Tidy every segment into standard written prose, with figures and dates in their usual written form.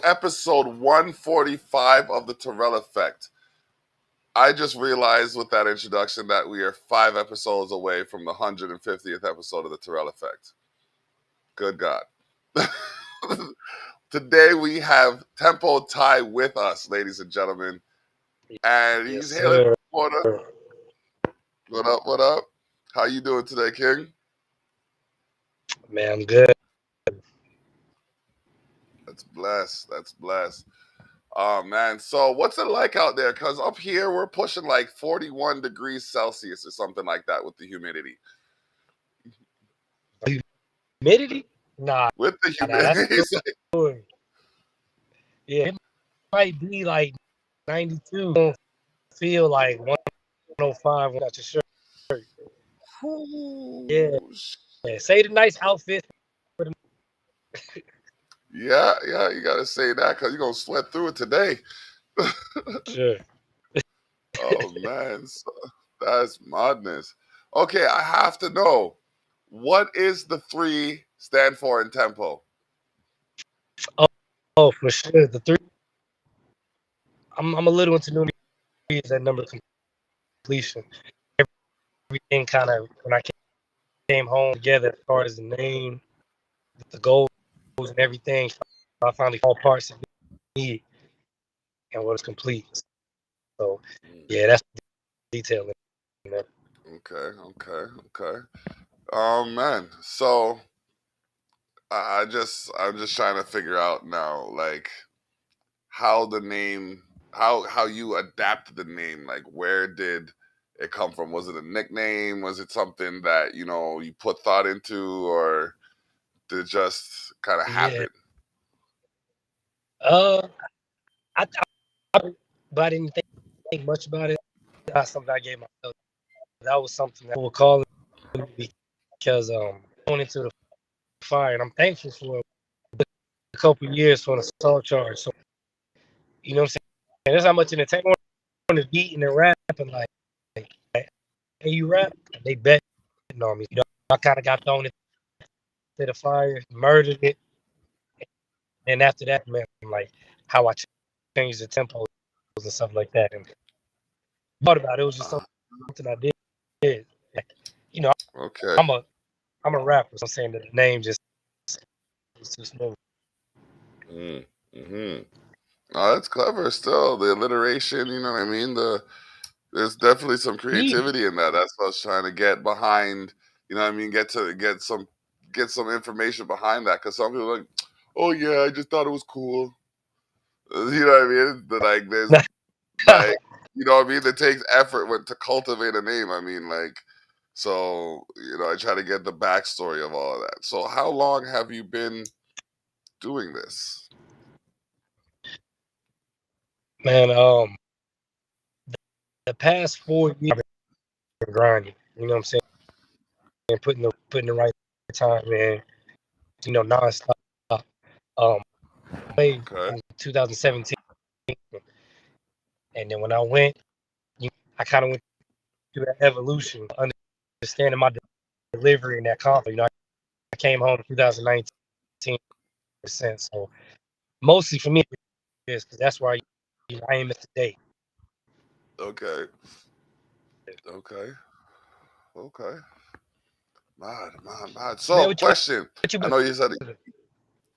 episode 145 of the Terrell Effect. I just realized with that introduction that we are 5 episodes away from the 150th episode of the Terrell Effect. Good God. Today we have T3mpo Tai with us, ladies and gentlemen. And he's hailing from Florida. What up, what up? How you doing today, King? Man, I'm good. That's blessed. That's blessed. Oh, man. So what's it like out there? Because up here, we're pushing like 41 degrees Celsius or something like that with the humidity. Humidity? Nah. With the humidity. That's good. Yeah, it might be like 92. Don't feel like 105 without your shirt. Yeah. Say the nice outfit. Yeah, you got to say that because you're going to sweat through it today. Sure. Oh, man. So, that's madness. Okay, I have to know, what is the 3 stand for in tempo? Oh, for sure. The 3. I'm a little into new is that number completion. Everything kind of, when I came home together as far as the name, the goals, and everything, I finally all parts of me and what is complete. So, yeah, that's the detail in that. Okay. Man. So I'm just trying to figure out now, like, how the name, how you adapt the name. Like, where did it come from? Was it a nickname? Was it something that you put thought into, or did it just kind of happen? I, but I didn't think much about it. That's something I gave myself. That was something that we'll call it because going into the fire, and I'm thankful for a couple of years for an assault charge. So you know what I'm saying? That's how much entertainment on the beat and the rapping. Like, hey, you rap? They betting on me. I kind of got thrown into the fire, murdered it, and after that, man, like how I changed the tempos and stuff like that. And thought about it, it was just something I did. Like, Okay. I'm a rapper, so I'm saying that the name just was too smooth. Oh, that's clever. Still, the alliteration. You know what I mean? There's definitely some creativity in that. That's what I was trying to get behind. You know what I mean? Get some information behind that, because some people are like, oh yeah, I just thought it was cool. You know what I mean? Like, there's like, you know what I mean? It takes effort to cultivate a name. I mean, like, so I try to get the backstory of all of that. So, how long have you been doing this? Man, the past 4 years I've been grinding. You know what I'm saying? And putting the right time in. Nonstop. Played in 2017, and then when I went, I kind of went through that evolution, understanding my delivery and that confidence. I came home in 2019. So mostly for me, because that's where I am at today. Okay. Mad. So, Man, question. I know you said it.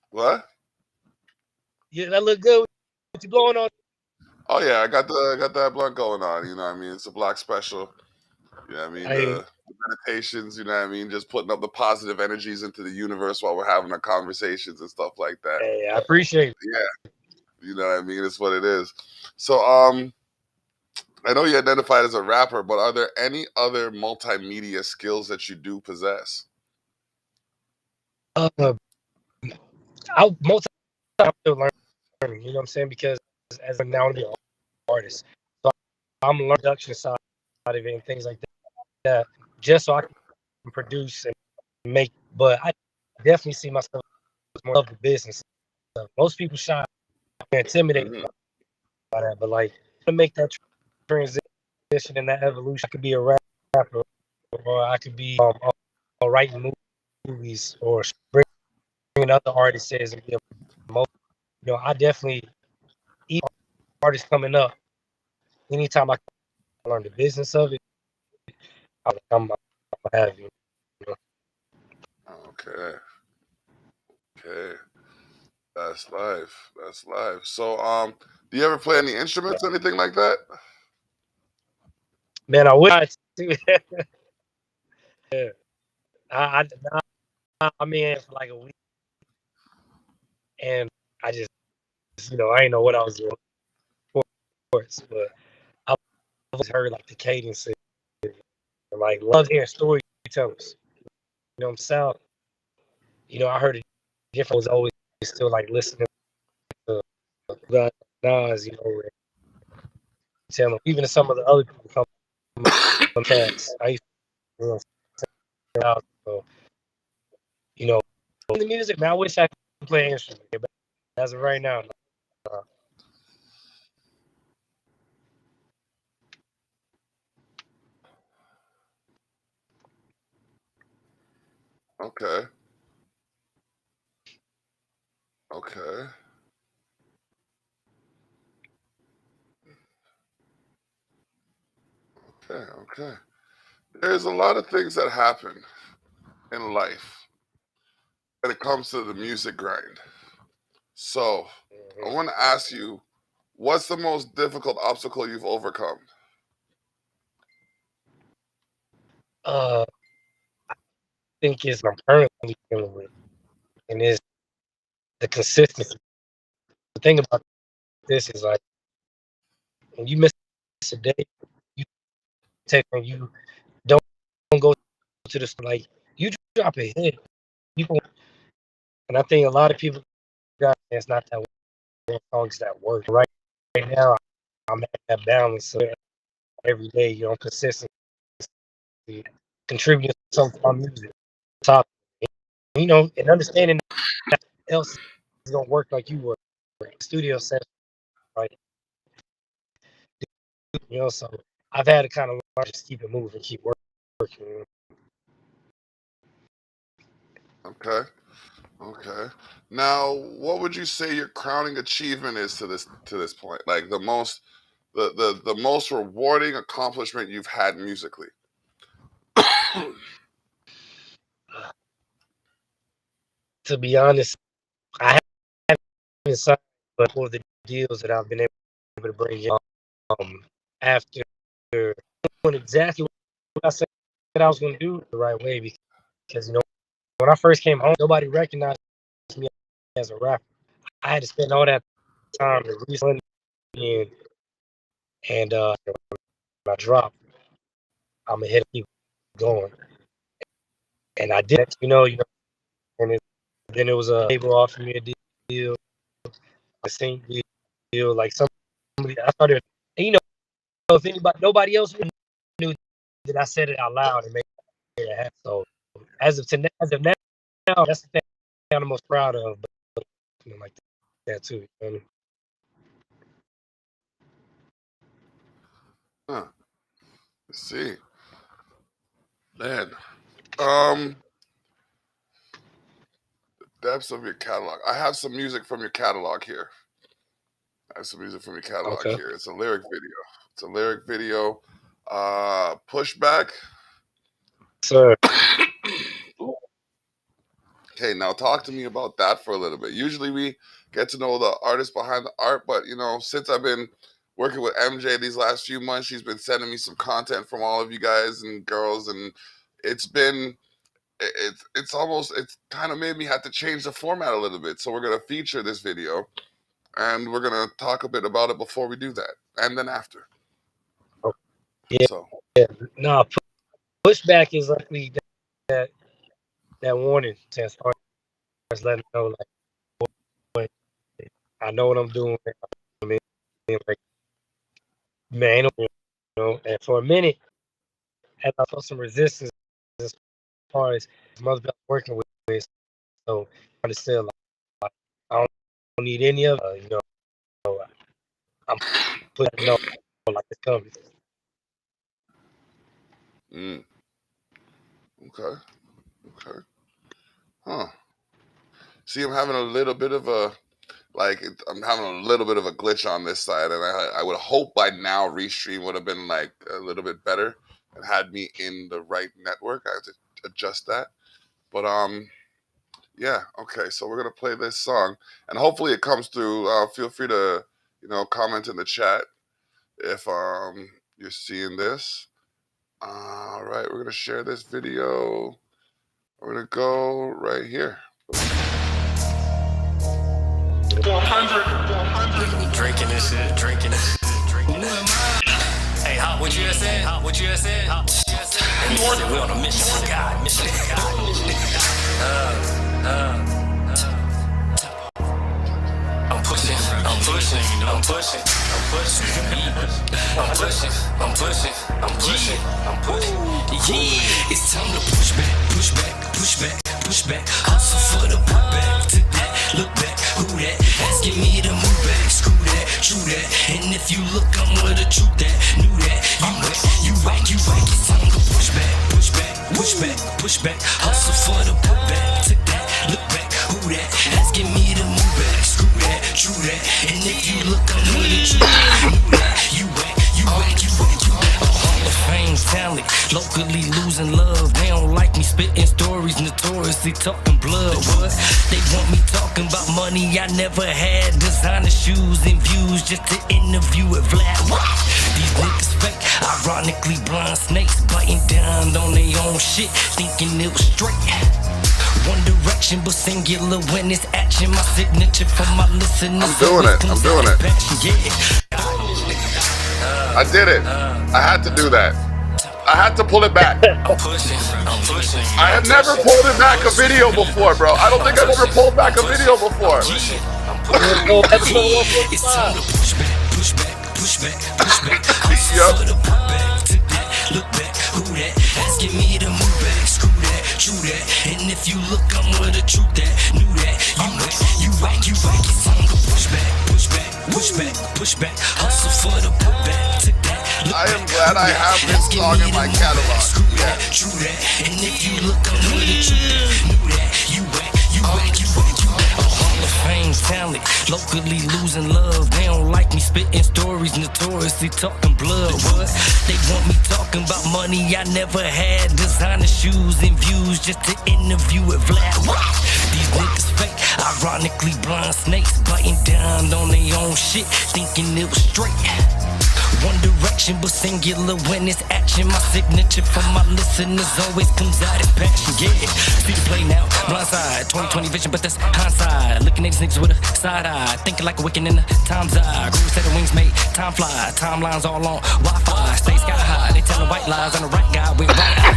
What? Yeah, that look good. What you blowing on? Oh yeah, I got that blunt going on. You know what I mean? It's a black special. You know what I mean? The meditations. You know what I mean? Just putting up the positive energies into the universe while we're having our conversations and stuff like that. Hey, I appreciate it. Yeah. You know what I mean? It's what it is. So, I know you identified as a rapper, but are there any other multimedia skills that you do possess? I'm still learning. You know what I'm saying? Because as I'm now an artist, so I'm learning the production side of it and things like that, just so I can produce and make. But I definitely see myself as more of the business. So most people shy and intimidated by that, but like to make that transition and that evolution, I could be a rapper, or I could be writing movies, or bringing other artists and be a I definitely each artist coming up. Anytime I can learn the business of it, I'm have you. know. Okay. Okay. That's life. That's life. So, do you ever play any instruments, anything like that? Man, I wish I too. Yeah. I, I mean for like a week, and I just I didn't know what I was doing, of course, but I always heard like the cadence and like love hearing storytellers. You know what I'm saying? I heard it different. Was always still like listening to the Nas, tell them even to some of the other people come from cats. I used to out. So the music, man. I wish I could play an instrument, but as of right now, uh, Okay. Okay. Okay. Okay. There's a lot of things that happen in life when it comes to the music grind. So, I mhm. want to ask you, what's the most difficult obstacle you've overcome? I think it's I'm currently dealing with, and it's the consistency. The thing about this is like when you miss a day, you take and you don't go to the like you drop a hit, people, and I think a lot of people got it's not that one songs that work right now. I'm at that balance so every day, consistent contributing something to my music. Top, and understanding that else is gonna work like you work. Studio session, like so I've had to kind of learn just keep it moving, keep working. Okay. Okay. Now, what would you say your crowning achievement is to this point? Like the most rewarding accomplishment you've had musically. To be honest, I haven't signed, but for the deals that I've been able to bring in, after doing exactly what I said I was going to do the right way, because when I first came home, nobody recognized me as a rapper. I had to spend all that time to reason and when I dropped, I'm gonna hit keep going, and I did. And then it was a label offered me a deal, a sync deal, like somebody. I started, and if nobody else knew that I said it out loud and made it happen. So as of now, that's the thing I'm the most proud of. But like that too. Huh. Let's see, man. Um, depths of your catalog. I have some music from your catalog here. I have some music from your catalog Okay. here. It's a lyric video. It's a lyric video. Pushback. Sir. Okay, now talk to me about that for a little bit. Usually we get to know the artist behind the art, but since I've been working with MJ these last few months, she's been sending me some content from all of you guys and girls, and it's been it's kind of made me have to change the format a little bit. So we're gonna feature this video, and we're gonna talk a bit about it before we do that, and then after. Oh, yeah. So No, pushback is likely that that warning to as far as letting know like what I know what I'm doing. I mean, like man, and for a minute, as I felt some resistance as far as mother working with me, so I understand like I don't need any of I'm putting no like it's coming. mm, okay, okay, huh? See, I'm having a little bit of a like I'm having a little bit of a glitch on this side, and I would hope by now Restream would have been like a little bit better and had me in the right network. I have to adjust that, but yeah, okay. So we're gonna play this song, and hopefully it comes through. Feel free to comment in the chat if you're seeing this. All right, we're gonna share this video. We're gonna go right here. 400. Drinking this shit, drinking this shit, drinking this shit. Hey, Hot, what you just said? Hot, what you just said? Hot, what you just said? We're on a mission for God, mission for God. I'm pushing, I'm pushing, I'm pushing, I'm pushing, I'm pushing, I'm pushing, I'm pushing, I'm pushing. Yeah, it's time to push back, push back, push back, push back. Hustle for the putback, to that, look back, who that? Asking me to move back, screw that, true that. And if you look, I'm with the truth that, knew that. You whack, you whack. It's time to push back, push back, push back, push back. Hustle for the putback, to that, look back, who that? Asking me to move back, screw that, true that. And if you look, I'm with the truth that, knew that. You whack, you whack, you whack, you whack. Hall of Fame talent, locally losing love. They don't like me spitting stories, notoriously talking blood. What? They want me talking about money I never had, designer shoes and views just to interview at Vlad. These niggas fake, ironically blind snakes biting down on their own shit, thinking it was straight. One direction but singular when it's action. My signature for my listeners. I'm doing it. I'm doing it. I did it. I had to do that. I had to pull it back. I'm pushing, I'm pushing. I have never pulled it back a video before, bro. I don't think I've ever pulled back a video before. It's time to push back, push back, push back, push back. Yup. Look back, who that? Asking me to move back, screw that, true that. And if you look, I'm with the truth that, knew that. You whack, you whack. It's time to push back, push back, push back, push back. Hustle for the putback, to that. I am glad I have this song in my catalog. Yeah. True that. And if you look, I'm with the truth that, knew that. You whack, you whack, you whack, you whack. A Hall of Fame talent, locally losing love. They don't like me spitting stories, notoriously talking blood. What? They want me talking about money I never had, designer shoes and views just to interview at Vlad. These niggas fake, ironically blind snakes biting down on their own shit, thinking it was straight. One direction but singular when it's action. My signature for my listeners always comes out as passion. Yeah, see the play now, blindside 2020 vision, but that's hindsight. Looking at these niggas with a side eye, thinking like a wicked in the time's eye. Grew set of wings made time fly, timelines all on Wi-Fi. Stay sky high, they telling white lies on the right guy with right eye.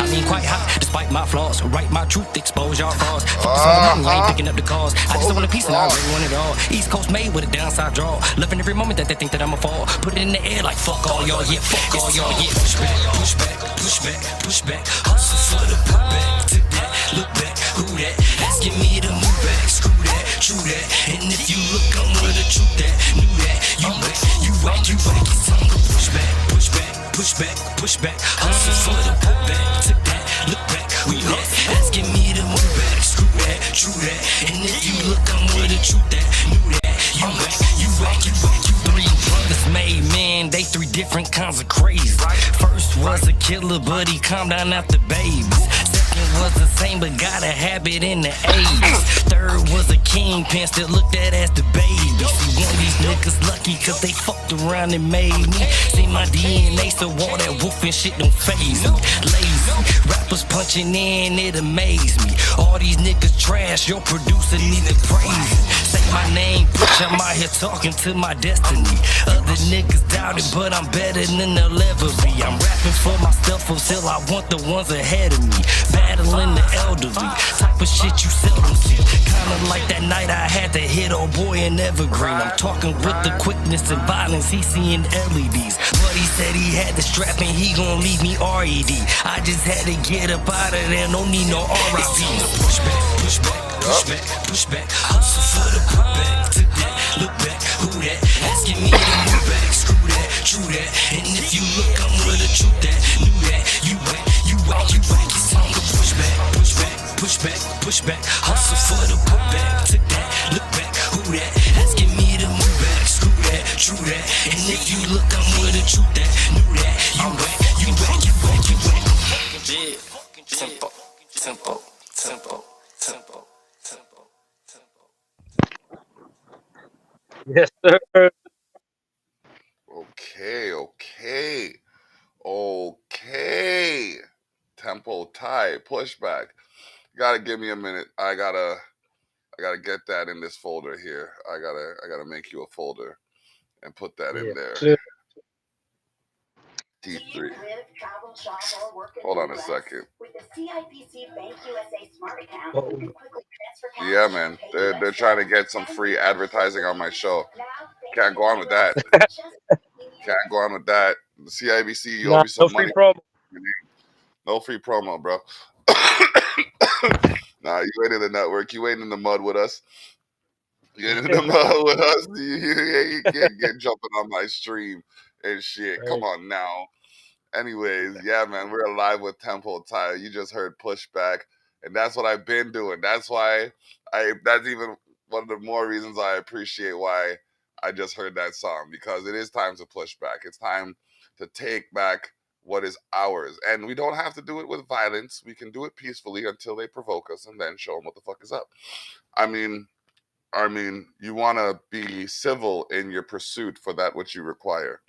I mean quite hot, despite my flaws. Write my truth, expose y'all frauds. Focus on the money, I ain't picking up the cause. I just want a piece and I really want it all. East Coast made with a downside draw. Loving every moment that they think that I'ma fall. Put it in the air like fuck all y'all, yeah, fuck all y'all, yeah. Push back, push back, push back, push back. Hustle for the putback, to that, look back, who that? Asking me to move back, screw that, true that. And if you look, I'm with the truth that, knew that. You whack, you whack, you whack. It's time to push back, push back, push back, push back. Hustle for the putback, to that, look back, who that? Asking me to move back, screw that, true that. And if you look, I'm with the truth that, knew that. You whack, you whack, you whack, you whack. Brothers made men, they three different kinds of crazy. First was a killer, but he calmed down after babies. Second was the same, but got a habit in the 80s. Third was a kingpin, still looked at as the baby. See, one of these niggas lucky, cause they fucked around and made me. See my DNA, so all that wolfing shit don't faze me. Lazy, rappers punching in, it amazed me. All these niggas trash, your producer need to praise it. Say my name, bitch, I'm out here talking to my destiny. Other niggas doubt it, but I'm better than they'll ever be. I'm rapping for myself until I want the ones ahead of me. Battling the elderly, type of shit you seldom see. Kinda like that night I had to hit old boy in Evergreen. I'm talking with the quickness and violence, he seeing LEDs. But he said he had the strap and he gon' leave me RED. I just had to get up out of there, no need no RIP. Push back, push back, push back, push back. Hustle for the putback, to that, look back, who that? Asking me to move back, screw that, true that. And if you look, I'm with the truth that, knew that. You whack, you whack, you whack. It's time to push back, push back, push back, push back. Hustle for the putback, to that, look that. And if you look, I'm with the truth that knew that. You whack, you whack, you whack, you whack. Yeah, tempo, tempo, tempo, tempo, tempo, tempo. Yes, sir. Okay, okay, okay. Tempo tie pushback. You gotta give me a minute. I gotta get that in this folder here. I gotta make you a folder and put that Yeah, in there. sure. T3. Hold on a second. Oh, Yeah, man. They're trying to get some free advertising on my show. Can't go on with that. Can't go on with that. The CIBC, you owe nah, me no some free money. promo. No free promo, bro. Nah, you ain't in the network. You ain't in the mud with us. You ain't in the mud with us. You get jumping on my stream and shit. Come Right. on now. Anyways, yeah, man, we're alive with Tempo Tai. You just heard pushback, and that's what I've been doing. That's why that's even one of the more reasons I appreciate why I just heard that song, because it is time to push back. It's time to take back what is ours. And we don't have to do it with violence. We can do it peacefully until they provoke us and then show them what the fuck is up. I mean, you want to be civil in your pursuit for that which you require.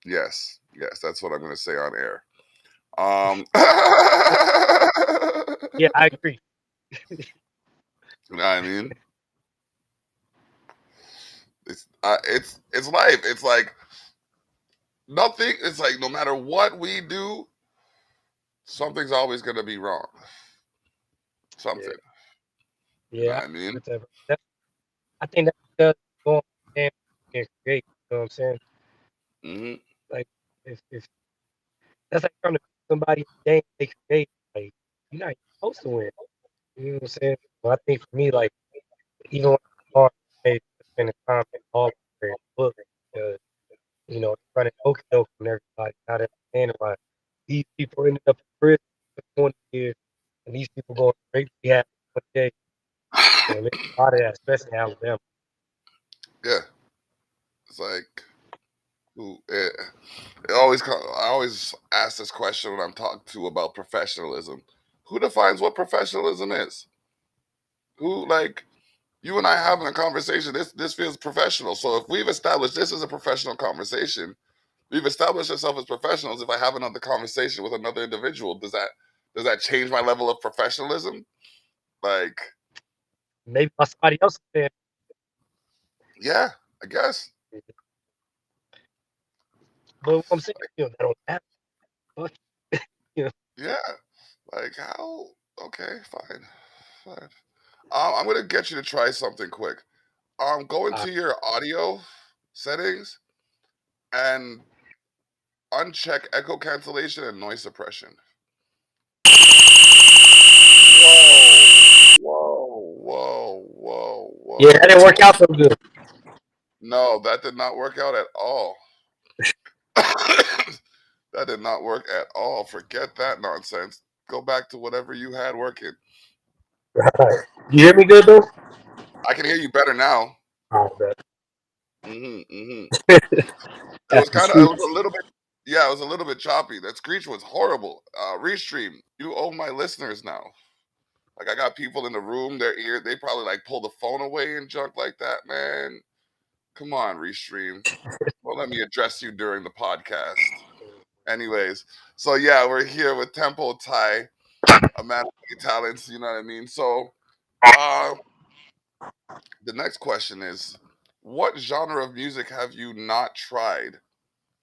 Yes, yes, that's what I'm going to say on air. Yeah, I agree. You know what I mean? It's life. It's like nothing. It's like no matter what we do, something's always going to be wrong. Yeah, Something. You know yeah. what I mean? I think that's because going and create. You know what I'm saying? Hmm. Like, if that's like trying to beat somebody in the game they create. Like, you're not supposed to win. You know what I'm saying? Well, I think for me, like, even when I'm hard, I spending time in all the book because running okey doke from everybody, not understanding why these people ended up in prison for 20 years and these people going straight to rehab for 1 day. And there's a lot of that, especially in Alabama. Yeah. It's like, ooh, I always ask this question when I'm talked to about professionalism. Who defines what professionalism is? Who, like, you and I having a conversation, this feels professional. So if we've established this as a professional conversation, we've established ourselves as professionals. If I have another conversation with another individual, does that change my level of professionalism? Like, Maybe by somebody else saying, yeah, I guess. but what I'm saying, that don't happen. Fuck, you know. Yeah, like how? Okay, fine, fine. I'm gonna get you to try something quick. Go Uh, into your audio settings and uncheck echo cancellation and noise suppression. Whoa, whoa, whoa, whoa, yeah, that whoa. didn't work out so good. No, that did not work out at all. That did not work at all. Forget that nonsense. Go back to whatever you had working. Right. You hear me good though? I can hear you better now. Oh, man. Hmm. It was After kind of, it was screech. a little bit, yeah, it was a little bit choppy. That screech was horrible. Restream, you owe my listeners now. Like I got people in the room, they probably like pull the phone away and junk like that, man. Come on, Restream. Well, let me address you during the podcast. Anyways, so yeah, we're here with Tempo Tai, a man of many talents, you know what I mean? So uh the next question is, what genre of music have you not tried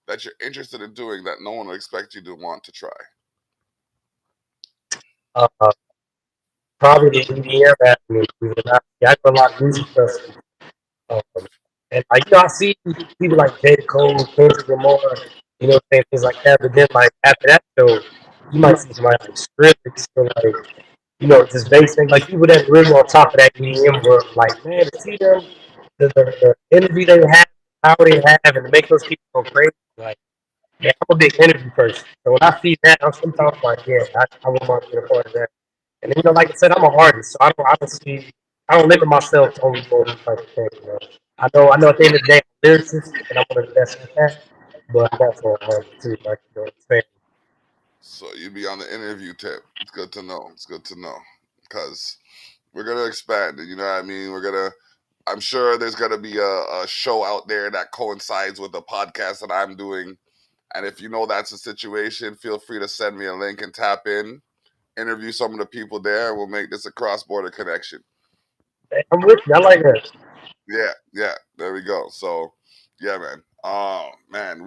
that you're interested in doing that no one would expect you to want to try? Uh, Probably the EDM avenue. I do a lot of music stuff. Um, and I see people like J. Cole, Kendrick Lamar, saying things like that. But then, like after that show, you might see somebody like Skrillex or like, just basing like people that really on top of that EDM world. Like, man, to see them, the energy they have, how they have, and to make those people go crazy. Like, yeah, I'm a big energy person. So when I see that, I'm sometimes like, yeah, I would want to be a part of that. And like I said, I'm an artist, so I don't limit myself to only doing this type of thing. I know at the end of the day, lyricist, and I want to invest in that. But I got for too, like you know what I'm saying. So you be on the interview tip. It's good to know. It's good to know because we're gonna expand it. You know what I mean? We're gonna. I'm sure there's gonna be a show out there that coincides with the podcast that I'm doing. And if you know that's the situation, feel free to send me a link and tap in, interview some of the people there, and we'll make this a cross border connection. Hey, I'm with you. I like that. Yeah, yeah. There we go. So, yeah, man. Oh man,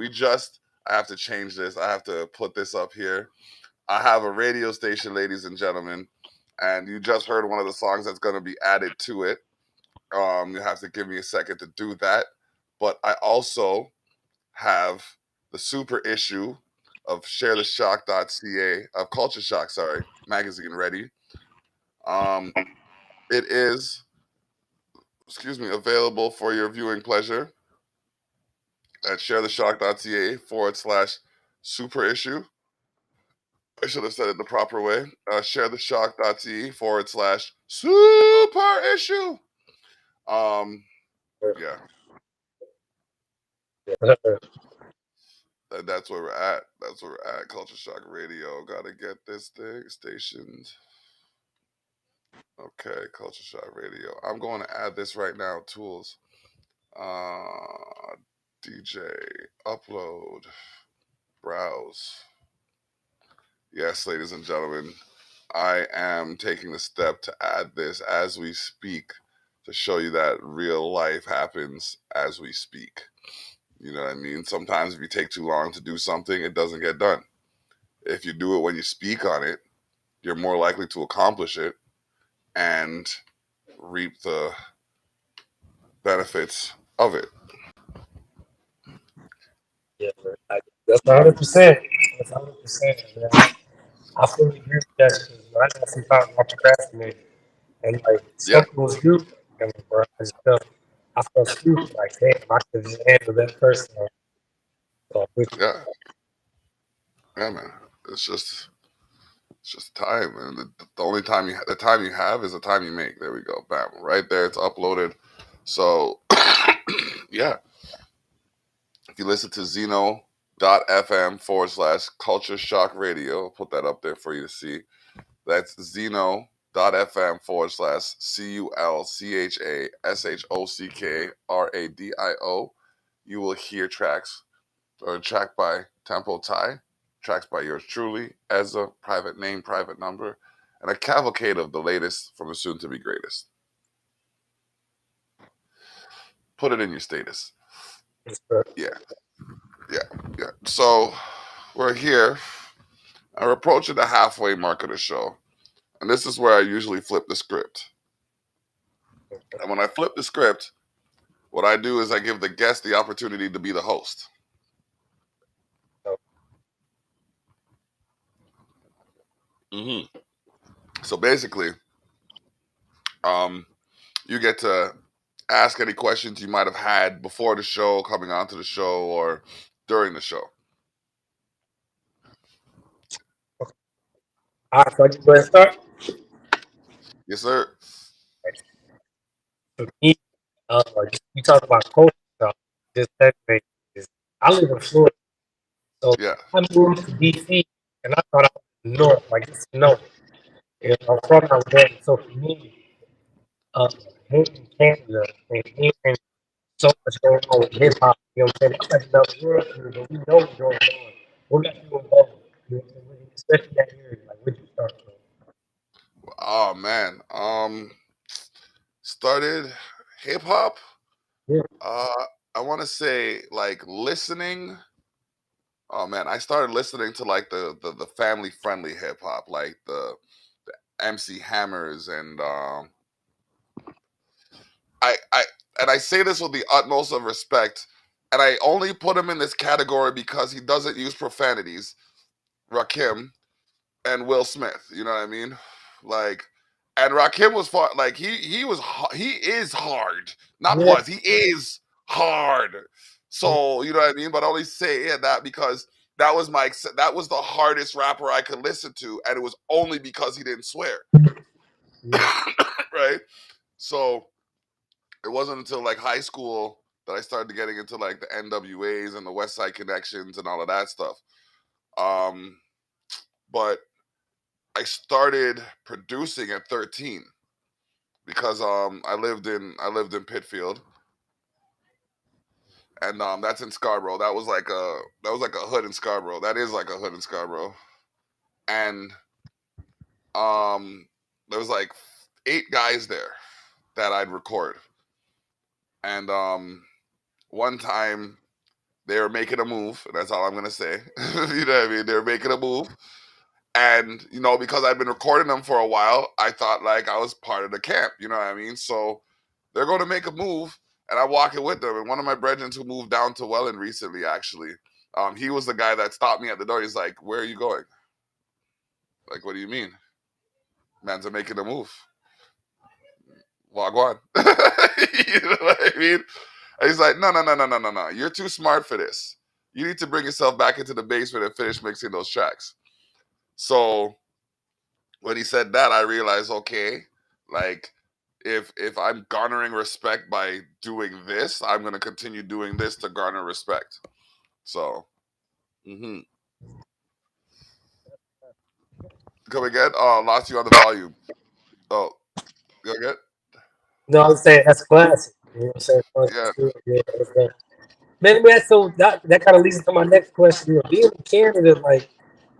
I have to change this. I have to put this up here. I have a radio station, ladies and gentlemen, and you just heard one of the songs that's going to be added to it. You have to give me a second to do that. But I also have the super issue of sharetheshock.ca, of Culture Shock, sorry, magazine ready. Um, it is, excuse me, available for your viewing pleasure at sharetheshock.ca /super issue. I should have said it the proper way. Sharetheshock.ca /super issue. Um, yeah, that's where we're at. That's where we're at. Culture Shock Radio. Gotta get this thing stationed. Okay, Culture Shock Radio. I'm going to add this right now. Tools. DJ. Upload. Browse. Yes, ladies and gentlemen. I am taking the step to add this as we speak to show you that real life happens as we speak. You know what I mean? Sometimes if you take too long to do something, it doesn't get done. If you do it when you speak on it, you're more likely to accomplish it and reap the benefits of it. Yeah, man. That's 100%. That's 100%. I fully agree with that. 'Cause I know sometimes I procrastinate, and like Yeah, something was due, and bro, I felt stupid. Like, damn, I could just handle that person. With yeah, yeah, man. It's just it's just time, and the only time the time you have is the time you make. There we go, bam, right there. It's uploaded. So, yeah, if you listen to Zeno.fm /culture shock radio, I'll put that up there for you to see. That's Zeno.fm /CULCHASHOCKRADIO. You will hear tracks, or a track by T3mpo Tai, tracks by yours truly, Ezra, private name, private number, and a cavalcade of the latest from the soon to be greatest. Put it in your status. Yeah, yeah, yeah. So we're here. We're approaching the halfway mark of the show. And this is where I usually flip the script. And when I flip the script, what I do is I give the guest the opportunity to be the host. Mm-hmm. So basically, you get to ask any questions you might have had before the show, coming onto the show, or during the show. all right, so I just go ahead and start. Yes, sir. For me, you talk about culture stuff. Just that thing is, I live in Florida, so Yeah, I moved to DC, and I thought I was north, like just no. You know, I'm from Alabama, so for me, uh, here in Canada and hearing so much going on with hip hop, you know what I'm saying? I'm like, no, we're up here, but we know what's going on. What got you involved? You know what I'm saying? Especially that area, like where'd you start from? oh man. Started hip hop. Yeah, Uh, I want to say like listening. Oh man, I started listening to like the family friendly hip hop, like the MC Hammers and I and I say this with the utmost of respect, and I only put him in this category because he doesn't use profanities. Rakim and Will Smith, you know what I mean? Like, and Rakim was far like he is hard, not yeah, was he is hard. So you know what I mean? But I only say that because that was the hardest rapper I could listen to, and it was only because he didn't swear, yeah. right? So it wasn't until like high school that I started getting into like the NWAs and the West Side Connections and all of that stuff. Um, but I started producing at 13 because I lived in Pitfield, and that's in Scarborough. That was like a hood in Scarborough. That is like a hood in Scarborough, and um, there was like 8 guys there that I'd record, and one time they were making a move. And that's all I'm gonna say. You know what I mean? They were making a move, and because I'd been recording them for a while, I thought like I was part of the camp. You know what I mean? So they're going to make a move, and I'm walking with them. And one of my brethren who moved down to Welland recently, actually, he was the guy that stopped me at the door. He's like, "Where are you going?" Like, what do you mean? Man's are making a move. Wagwan. You know what I mean? And he's like, no. You're too smart for this. You need to bring yourself back into the basement and finish mixing those tracks. So when he said that, I realized, okay, like if I'm garnering respect by doing this, I'm gonna continue doing this to garner respect. So, come again? Oh, lost you on the volume. Oh, go again? No, I'm saying that's classic. You know what I'm saying? Yeah. Yeah, that's that. Man, so that kind of leads to my next question. Being in Canada, like,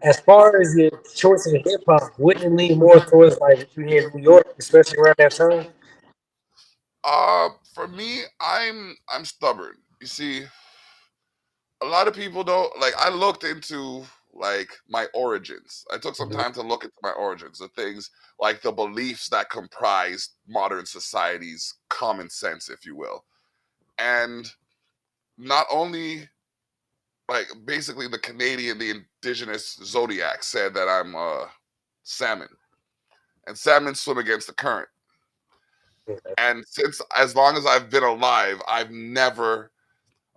as far as your choice in hip hop, wouldn't it lean more towards like what you hear in New York, especially around that time? For me, I'm stubborn. You see, a lot of people don't like. I looked into like my origins. I took some Mhm. time to look into my origins, the things like the beliefs that comprise modern society's common sense, if you will. And not only like basically the Canadian, the indigenous zodiac said that I'm salmon, and salmon swim against the current. And since as long as I've been alive, I've never,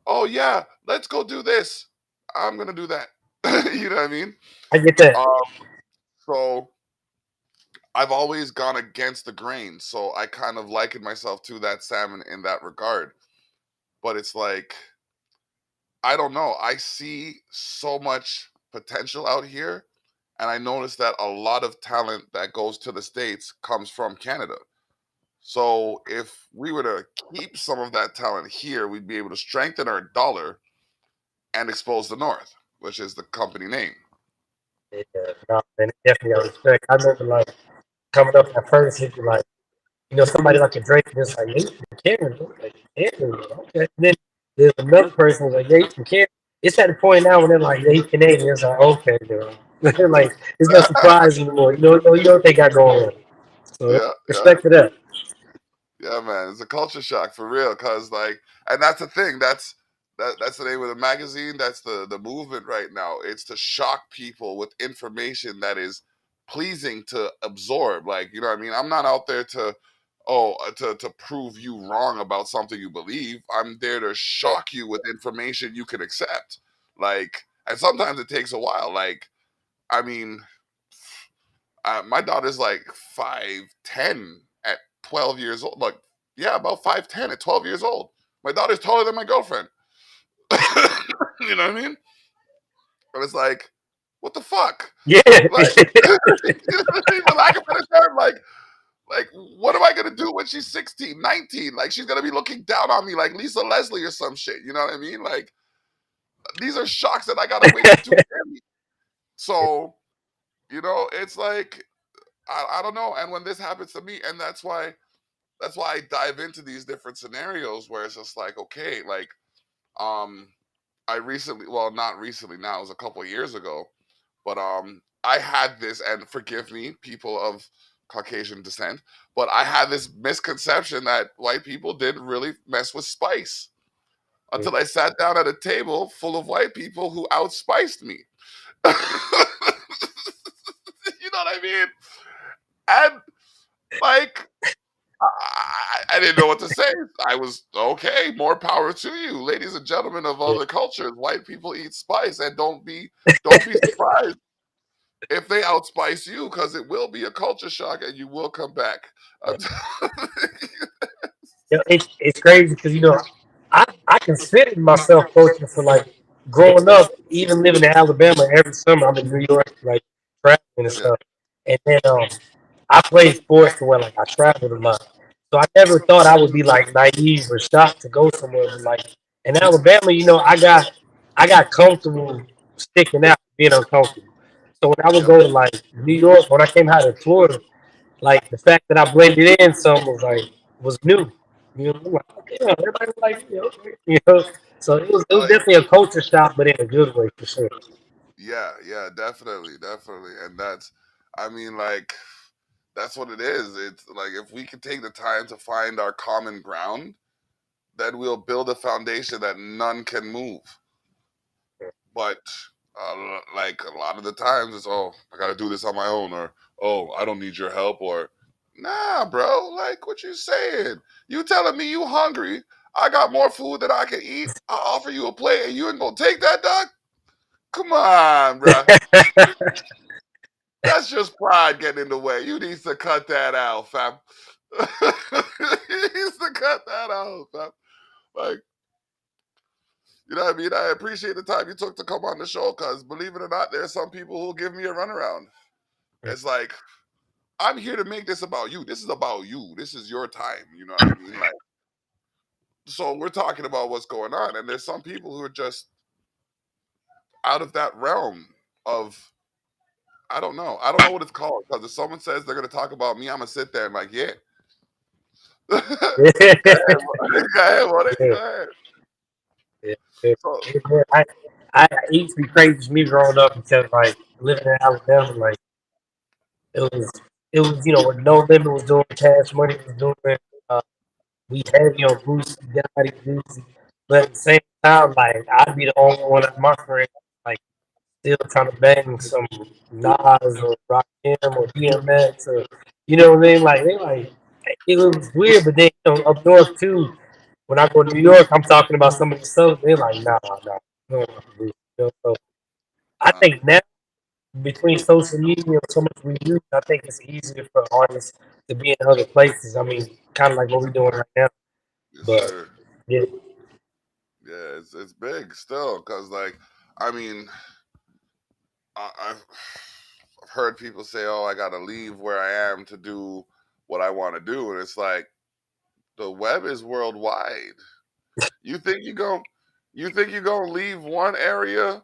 oh yeah, let's go do this. I'm gonna do that. You know what I mean? I get that. Um, so I've always gone against the grain. So I kind of liken myself to that salmon in that regard. But it's like, I don't know. I see so much potential out here. And I noticed that a lot of talent that goes to the States comes from Canada. So if we were to keep some of that talent here, we'd be able to strengthen our dollar and expose the North, which is the company name. Yeah, no, man, definitely I respect. I remember like coming up at first, he'd be like, somebody like a Drake, and it's like, yeah, you from Canada. Like, Canada, okay. And then there's another person who's like, yeah, you from Canada. It's at the point now when they're like, yeah, he's Canadian. It's like, okay, girl. Like, it's no surprise anymore. You know what they got going on. So, Yeah, yeah. respect for that. Yeah, man, it's a culture shock for real. Cause like, and that's the thing. That's the name of the magazine. That's the movement right now. It's to shock people with information that is pleasing to absorb. Like, you know what I mean? I'm not out there to, to prove you wrong about something you believe. I'm there to shock you with information you can accept. Like, and sometimes it takes a while. Like, I mean, my daughter's like 5'10" at 12 years old. Like, yeah, about 5'10" at 12 years old. My daughter's taller than my girlfriend. You know what I mean? And it's like, what the fuck? Yeah. Like, you know what I mean? For lack of a better term, like, what am I gonna do when she's 16, 19? Like, she's gonna be looking down on me like Lisa Leslie or some shit. You know what I mean? Like, these are shocks that I gotta wake up to daily. So, it's like, I don't know. And when this happens to me, and that's why I dive into these different scenarios where it's just like, okay, like, um, I recently, well, not recently now, it was a couple of years ago, but I had this, and forgive me, people of Caucasian descent, but I had this misconception that white people didn't really mess with spice until I sat down at a table full of white people who outspiced me. You know what I mean? And like, I didn't know what to say. I was okay. More power to you, ladies and gentlemen of other cultures. White people eat spice, and don't be surprised if they outspice you, because it will be a culture shock, and you will come back. It's crazy because I considered myself coaching for like growing up, even living in Alabama. Every summer I'm in New York, like traveling and Yeah. stuff. And then I played sports to where like I traveled a lot. So I never thought I would be like naive or shocked to go somewhere. But like in Alabama, I got comfortable sticking out, being uncomfortable. So when I would Yep. go to like New York, when I came out of Florida, like the fact that I blended in some was new. I'm like, oh, damn, everybody was like, So it was Uh, definitely a culture shock, but in a good way for sure. yeah. Yeah. Definitely. Definitely. And that's, I mean, like, that's what it is. It's like if we can take the time to find our common ground, then we'll build a foundation that none can move. But like a lot of the times, it's I got to do this on my own, or I don't need your help, or nah, bro. Like what you saying? You telling me you hungry? I got more food that I can eat. I offer you a plate, and you ain't gonna take that, dog? Come on, bruh. That's just pride getting in the way. You need to cut that out, fam. You need to cut that out, fam. Like, you know what I mean? I appreciate the time you took to come on the show because believe it or not, there's some people who give me a runaround. It's like, I'm here to make this about you. This is about you. This is your time. You know what I mean? Like, so we're talking about what's going on. And there's some people who are just out of that realm of, I don't know. I don't know what it's called. Because if someone says they're going to talk about me, I'm going to sit there and like, yeah. Go ahead, go ahead, buddy. Go Yeah, ahead. yeah, yeah. So, Yeah, it used to be crazy to me growing up because like living in Alabama, like it was what No Limit was doing, Cash Money was doing. Uh, we heavy on Boosie, Gotti, Juicy, but at the same time, like I'd be the only one of my friends like still trying to bang some Nas or Rakim or DMX or you know what I mean? Like they like it was weird, but then up north too. When I go to New York, I'm talking about some of the stuff. They're like, nah, nah. No, so I uh, think now between social media and so much we use, I think it's easier for artists to be in other places. I mean, kind of like what we're doing right now. yes, But sir. yeah, Yeah, it's big still. Because, like, I mean, I've heard people say, "Oh, I got to leave where I am to do what I want to do," and it's like the web is worldwide. You think you think you gonna leave one area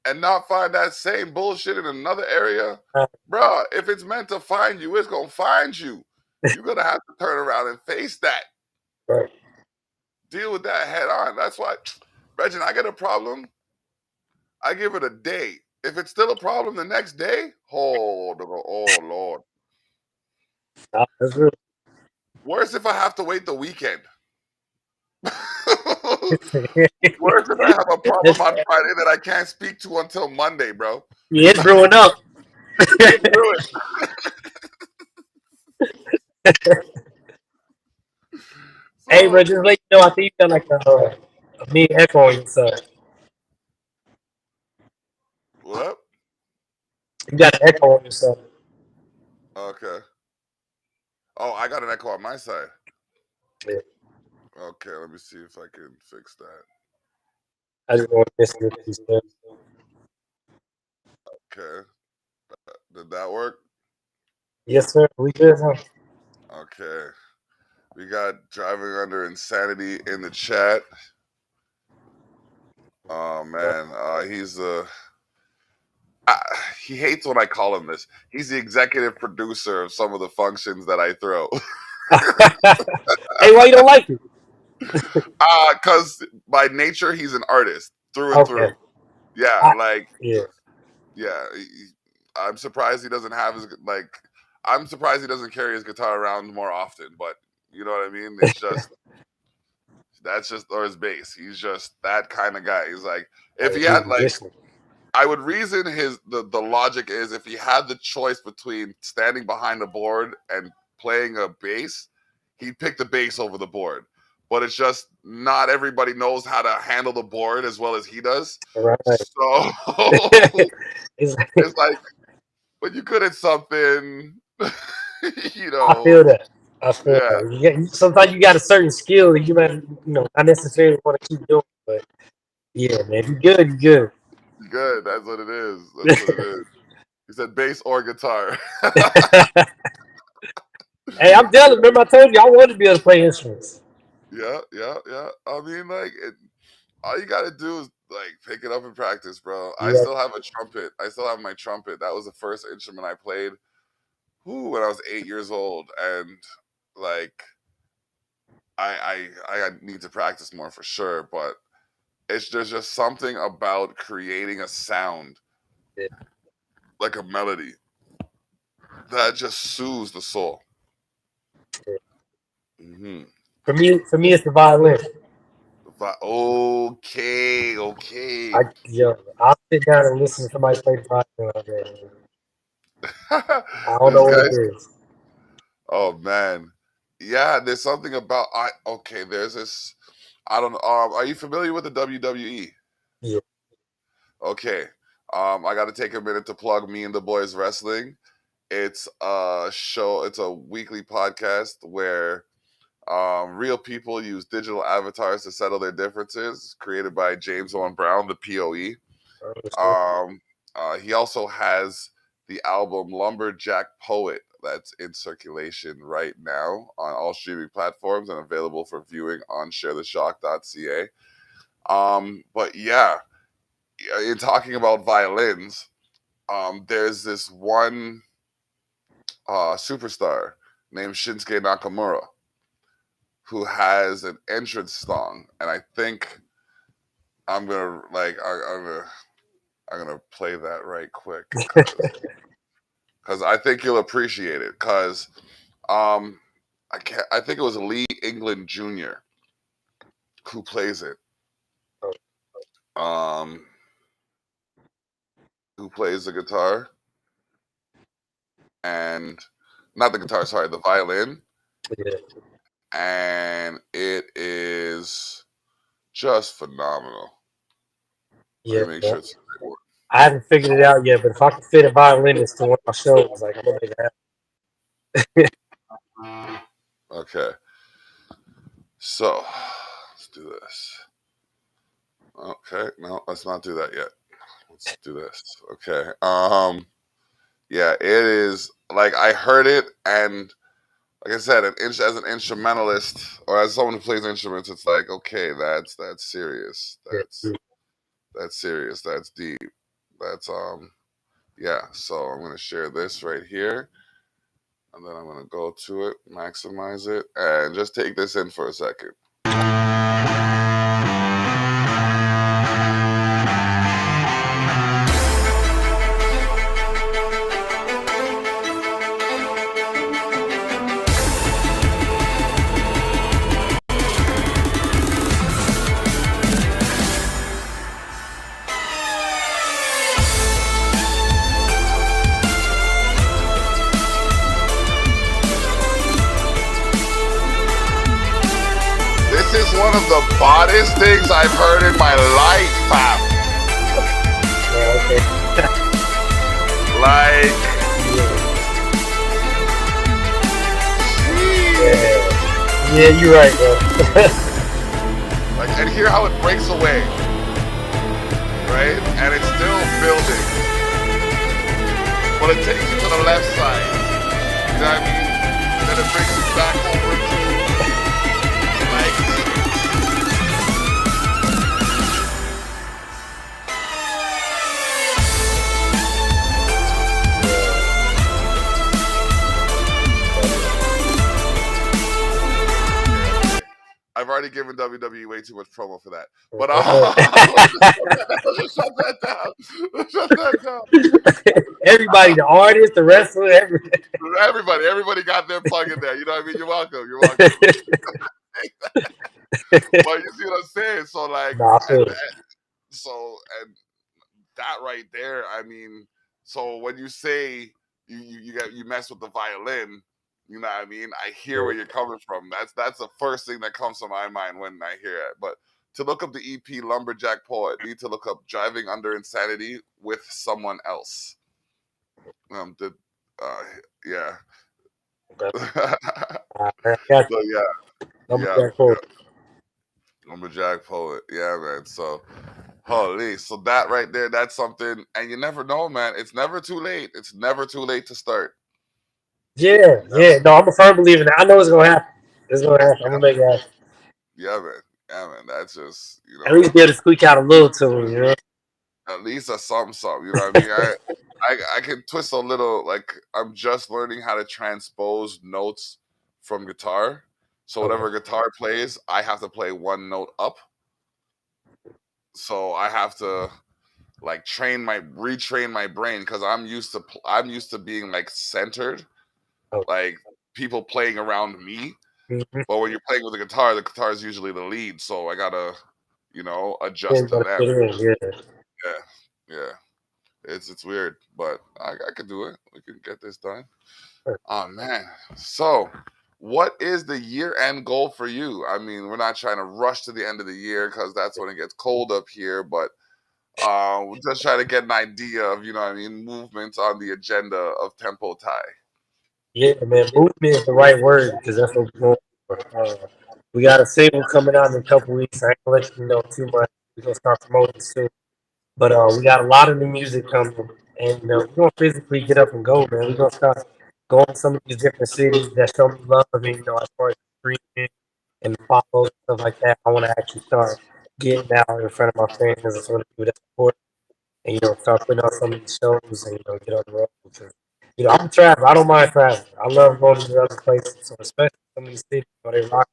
and not find that same bullshit in another area, uh, bro? If it's meant to find you, it's gonna find you. You're gonna have to turn around and face that. right. Deal with that head on. That's why, Reggie, I get a problem. I give it a day. If it's still a problem the next day, oh Lord. That's real. Worse if I have to wait the weekend. Worse if I have a problem it's, on Friday that I can't speak to until Monday, bro. yeah, it's brewing up. It's ruined. Hey, bro, So just let you know, I think you got like a mid echo on your side. what up? You got an echo on your side. Okay. Oh, I got an echo on my side. Yeah, Okay, let me see if I can fix that. I just want to listen to this stuff. Okay. Did that work? Yes, sir. We good, huh? Okay. We got driving under insanity in the chat. Oh man, he's uh, he hates when I call him this. He's the executive producer of some of the functions that I throw. Hey, why you don't like it? Because by nature he's an artist through and Okay. through. Yeah, I, like yeah. yeah. I'm surprised he doesn't have his like. I'm surprised he doesn't carry his guitar around more often. But you know what I mean? It's just that's just or his bass. He's just that kind of guy. He's like if he He's a had like musician. I would reason the logic is if he had the choice between standing behind the board and playing a bass, he'd pick the bass over the board. But it's just not everybody knows how to handle the board as well as he does. Right. So It's it's like when you good at something, you I know, feel that. I feel Yeah, like sometimes you got a certain skill that you might, not necessarily want to keep doing, but yeah, man, you good, you good. good. That's what it is. That's what it is. He said bass or guitar. Hey, I'm jealous. Remember I told you I wanted to be able to play instruments. Yeah, yeah, yeah. I mean, like, all you gotta do is like pick it up and practice, bro. I Yeah, still have a trumpet. I still have my trumpet. That was the first instrument I played. When I was 8 years old, and like, I need to practice more for sure. But there's just something about creating a sound, yeah, like a melody, that just soothes the soul. yeah. Hmm. For me, it's the violin. Okay, okay. I'll sit down and listen to somebody play the violin all day. I don't This know what it guy's is. oh man, yeah. There's something about I. Okay, there's this. I don't know. Are you familiar with the WWE? Yeah, Okay. I got to take a minute to plug Me and the Boys Wrestling. It's a show. It's a weekly podcast where real people use digital avatars to settle their differences. Created by James Owen Brown, the POE. I understand. Um, he also has the album Lumberjack Poet that's in circulation right now on all streaming platforms and available for viewing on sharetheshock.ca. But yeah, in talking about violins, there's this one superstar named Shinsuke Nakamura who has an entrance song, and I think I'm gonna I'm gonna play that right quick because I think you'll appreciate it. Because um, I think it was Lee England Jr. who plays it. Um, who plays the guitar and not the guitar, sorry, the violin, Yeah, and it is just phenomenal. Let yeah. me make Man. sure it's the right one. I haven't figured it out yet, but if I can fit a violinist to one of my shows, like I'm gonna make it happen. Okay, so let's do this. Okay, no, let's not do that yet. Let's do this. Okay. Yeah, it is like I heard it, and like I said, as an instrumentalist or as someone who plays instruments, it's like okay, that's serious. Yeah. That's serious. That's deep. That's yeah. So I'm gonna share this right here, and then I'm gonna go to it, maximize it, and just take this in for a second. This is one of the baddest things I've heard in my life, fam. Yeah, okay. Like, Yeah. Yeah, you're right, bro. like, and hear how it breaks away, right? And it's still building, but it takes you to the left side. You know what I mean? Then it brings you back over to like. I've already given WWE way too much promo for that. But let's just shut that down. Let's shut that down. Everybody, the artist, the wrestler, everybody. Everybody got their plug in there. You know what I mean? You're welcome. You're welcome. But you see what I'm saying? So like, Nah, I feel it. and that right there, I mean, so when you say you mess with the violin, you know what I mean? I hear where you're coming from. That's the first thing that comes to my mind when I hear it. But to look up the EP Lumberjack Poet, need to look up Driving Under Insanity with Someone Else. The yeah. Okay. So I got yeah, you. I'm a yeah, Jack Poet. I'm a Jack poet. Yeah, man. So holy, so that right there, that's something, and you never know, man. It's never too late. It's never too late to start. Yeah, Never. yeah. No, I'm a firm believer in that. I know it's gonna happen. It's gonna happen. I'm gonna make it happen. Yeah, man. Yeah, man. That's just At least be able to squeak out a little tune, you know. at least a something, something. You know what I mean? I can twist a little. Like I'm just learning how to transpose notes from guitar. So Okay. whatever guitar plays, I have to play one note up. So I have to like retrain my brain because I'm used to being like centered, Okay. like people playing around me. Mm-hmm. But when you're playing with the guitar is usually the lead, so I gotta, Yeah, adjust you to gotta them. fit in. Yeah. Yeah, yeah. It's weird, but I could do it. We can get this done. Oh man. So, what is the year end goal for you? I mean, we're not trying to rush to the end of the year because that's when it gets cold up here, but we're just trying to get an idea of, what I mean, movements on the agenda of Tempo Tai. Yeah, man. Movement is the right word because that's what we're going for. We got a single coming out in a couple weeks. I ain't gonna let you know too much. We're gonna start promoting soon. But we got a lot of new music coming, and we're gonna physically get up and go, man. We're gonna start going to some of these different cities that show me love. I mean, as far as streaming and follows and stuff like that, I want to actually start getting out in front of my fans and some of the people that support, and start putting on some of these shows and get on the road. Because, I'm a traveler. I don't mind traveling. I love going to the other places. So especially some of these cities where they rock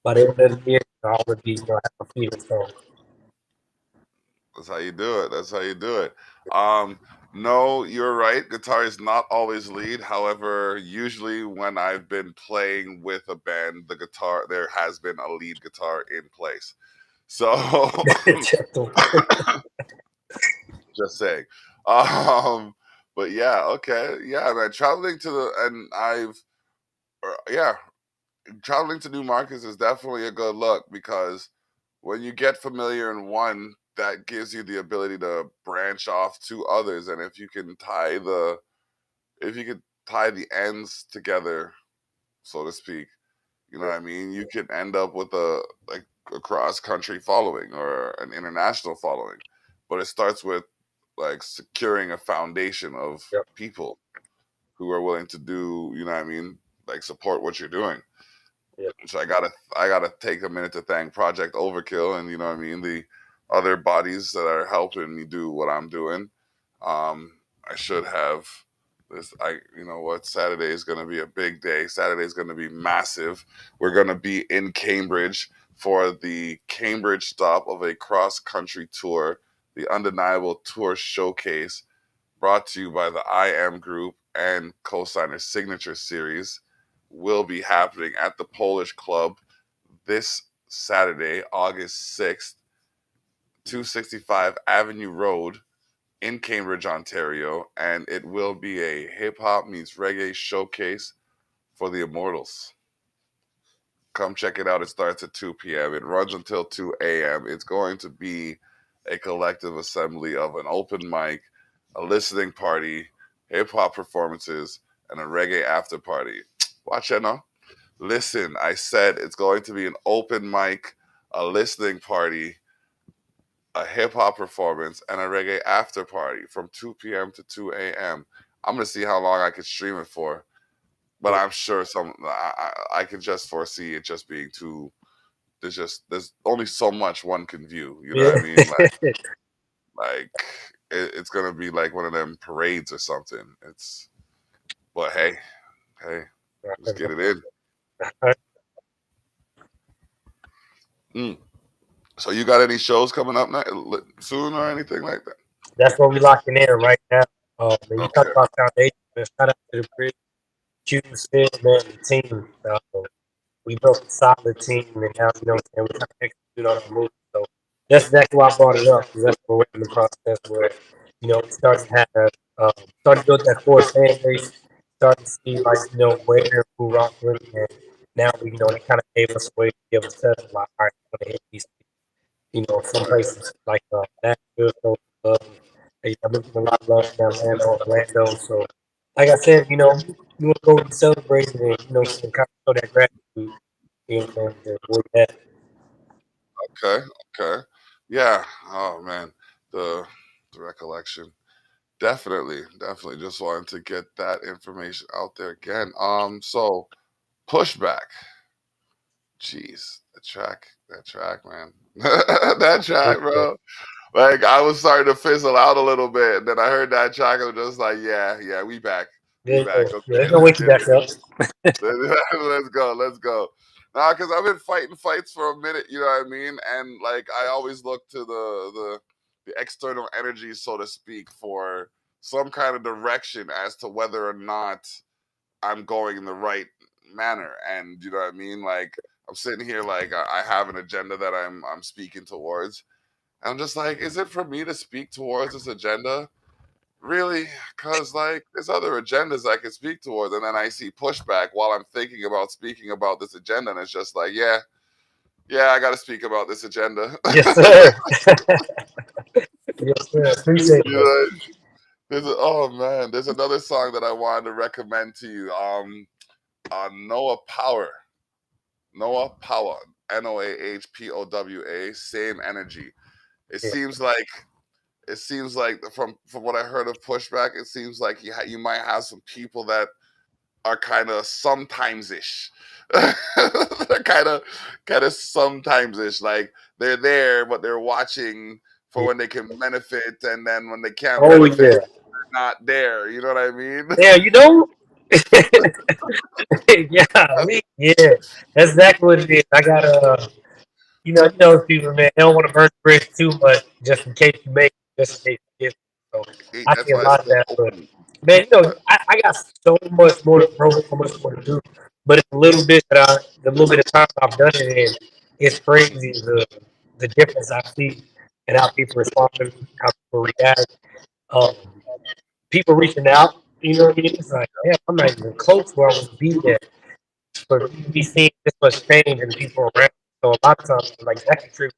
by the end of the year, I want to be have my feet on the stone. That's how you do it. That's how you do it. Um, no, you're right. Guitar is not always lead. However, usually when I've been playing with a band, there has been a lead guitar in place. So just saying. Um, but yeah, okay, yeah, man. Yeah, traveling to new markets is definitely a good look because when you get familiar in one, that gives you the ability to branch off to others, and if you could tie the ends together, so to speak, you know what I mean, you could end up with a cross country following or an international following, but it starts with like securing a foundation of Yep. people who are willing to do, you know what I mean, like support what you're doing. Yep. So I gotta take a minute to thank Project Overkill and, you know what I mean, the other bodies that are helping me do what I'm doing. I should have this. You know what? Saturday is gonna be a big day. Saturday is gonna be massive. We're gonna be in Cambridge for the Cambridge stop of a cross country tour, the Undeniable Tour Showcase, brought to you by the I Am Group and Cosigner Signature Series, will be happening at the Polish Club this Saturday, August 6th, 265 Avenue Road in Cambridge, Ontario. And it will be a hip hop meets reggae showcase for the Immortals. Come check it out. It starts at 2 p.m. It runs until 2 a.m. It's going to be a collective assembly of an open mic, a listening party, hip hop performances, and a reggae after party. Watch it now. Listen, I said it's going to be an open mic, a listening party, a hip hop performance, and a reggae after party from 2 p.m. to 2 a.m. I'm going to see how long I can stream it for, but I'm sure I can just foresee it just being too. There's only so much one can view. You know Yeah. what I mean? Like it's gonna be like one of them parades or something. But hey, let's get it in. Mm. So you got any shows coming up soon or anything like that? That's what we locking in right now. And you talk Okay. about foundation, man. Shout out to the bridge. Q said, man, the team. We built a solid team, and now we're trying to execute on our move. So that's exactly why I brought it up. Because that's where we're in the process where we start to have start to build that core fan base, start to see like where who rock with, and now they kind of gave us a way to give us that like, all right, I'm gonna hit these some places like Nashville, so love. I've been getting a lot of love in Atlanta, Orlando. So, like I said, you want to go and celebrate and kind of show that gratitude. With that. Okay, okay. Yeah. Oh man, the the recollection. Definitely, definitely. Just wanted to get that information out there again. So pushback. Jeez, that track, man, that track, bro. Like I was starting to fizzle out a little bit, and then I heard that track, and I was just like, yeah, yeah, we Yeah, back. yeah, it's Okay, gonna wake you back up. let's go, let's go. Nah, because I've been fighting fights for a minute, you know what I mean? And like I always look to the external energy, so to speak, for some kind of direction as to whether or not I'm going in the right manner. And you know what I mean? Like I'm sitting here, like I have an agenda that I'm speaking towards. And I'm just like, is it for me to speak towards this agenda? Really? Because like there's other agendas I can speak towards, and then I see pushback while I'm thinking about speaking about this agenda, and it's just like, yeah, yeah, I got to speak about this agenda. Yes, sir. Yes, sir. Appreciate You that. know, oh man, there's another song that I wanted to recommend to you. Noah Power, Noah Power, Noahpowa, same energy. It Yeah. seems like from what I heard of pushback, it seems like you might have some people that are kind of sometimes ish. They're kind of sometimes ish. Like they're there, but they're watching for Yeah. when they can benefit, and then when they can't Oh benefit, yeah. they're not there. You know what I mean? Yeah, yeah, that's exactly what it is. I got people, man, they don't want to burn the bridge too much, just in case you make it, just in case you get it. So Hey, I that's see a why it's lot of still that, but open. man, But I got so much more to grow, so much more to do. But it's a little bit the little bit of time I've done it in, it's crazy the difference I see and how people respond, how people react. Um, People reaching out, you know what I mean? It's like, yeah, I'm not even close where I was be at. For me to be seeing this much change in people around. So a lot of times, like that contributes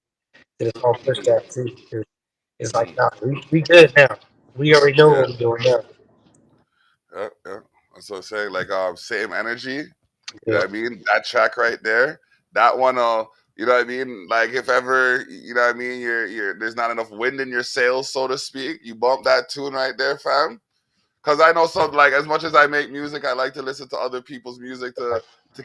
to this whole mhm, pushback too. 'Cause it's like, mhm, nah, we good now. We already know yeah, what we're doing now. yeah, yeah. That's what I'm saying. Like same energy. You know Yeah, what I mean? That track right there, that one. You know what I mean? Like if ever, you know what I mean, you're there's not enough wind in your sails, so to speak. You bump that tune right there, fam. Because I know some like as much as I make music, I like to listen to other people's music to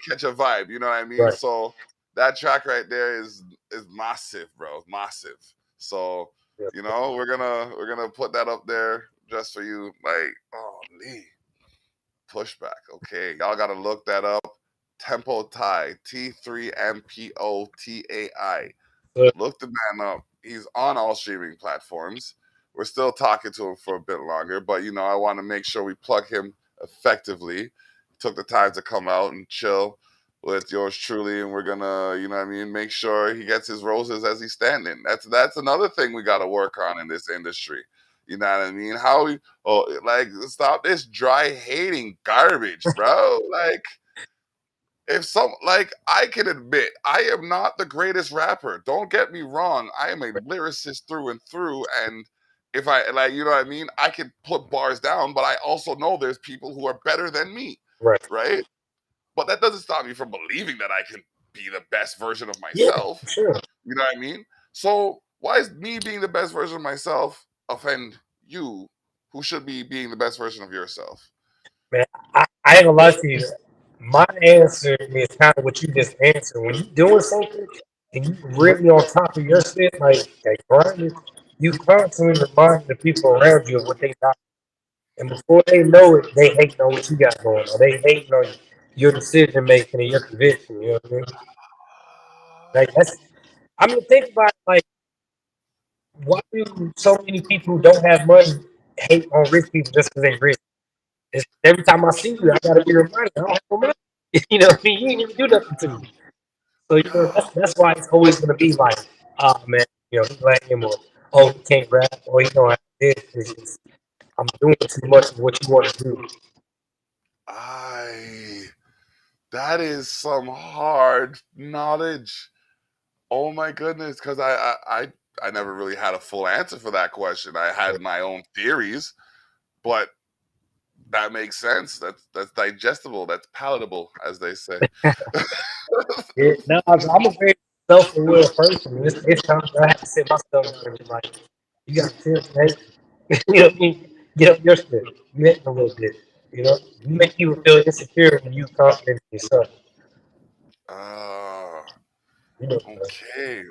catch a vibe. You know what I mean? right. So that track right there is massive, bro, massive. So Yeah. you know we're gonna put that up there just for you. Like, oh, Lee, pushback. Okay, y'all gotta look that up. Tempo Tai, T3mpo Tai. But, Look the man up. He's on all streaming platforms. We're still talking to him for a bit longer, but I want to make sure we plug him effectively. Took the time to come out and chill with yours truly, and we're gonna, what I mean, make sure he gets his roses as he's standing. That's another thing we got to work on in this industry. You know what I mean? How we like stop this dry hating garbage, bro. Like if some like I can admit I am not the greatest rapper. Don't get me wrong. I am a lyricist through and through, and if I like, you know what I mean, I can put bars down, but I also know there's people who are better than me, right. right? But that doesn't stop me from believing that I can be the best version of Yeah, myself. for sure. You know what I mean? So why is me being the best version of myself offend you, who should be being the best version of yourself? Man, I ain't gonna lie to you. My answer is kind of what you just answered. When you doing something and you really on top of your shit, like grinding, you constantly remind the people around you of what they got. And before they know it, they hating on what you got going on. They hating on your decision making and your conviction. You know what I mean? Like I mean, think about it, like why do so many people who don't have money hate on rich people just because they rich? It's, every time I see you, I gotta be reminded I don't have no money. You know what I mean? You ain't even do nothing to me. So that's why it's always gonna be like, oh man, he's lame or oh he can't rap or he don't have this. It's just, I'm doing too much of what you want to do. I that is some hard knowledge. Oh my goodness, because I never really had a full answer for that question. I had my own theories, but That makes sense. That's digestible. That's palatable, as they say. Yeah, no, I'm a very self-aware person. It's times I have to sit myself down and be like, you got to chill, man. You know what I mean? Get up your shit. You hit a little bit. You know, you make people feel insecure when you confident in yourself. Ah, You know, okay.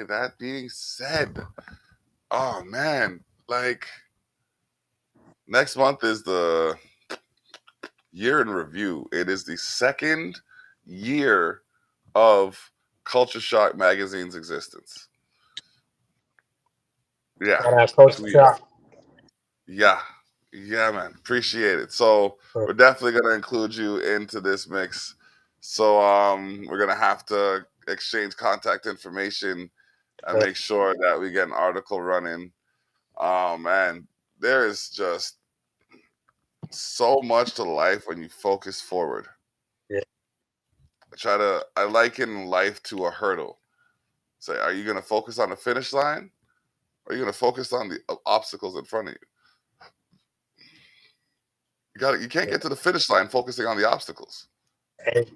That being said, oh man, like next month is the year in review. It is the second year of Culture Shock magazine's existence. Yeah, shout out Coach 2 years. Chop. Yeah, yeah, man. Appreciate it. So we're definitely gonna include you into this mix. So we're gonna have to exchange contact information and make sure that we get an article running. Oh man, there is just so much to life when you focus forward. Yeah. I liken life to a hurdle. Say, are you gonna focus on the finish line? Or are you gonna focus on the obstacles in front of you? You can't get to the finish line focusing on the obstacles. And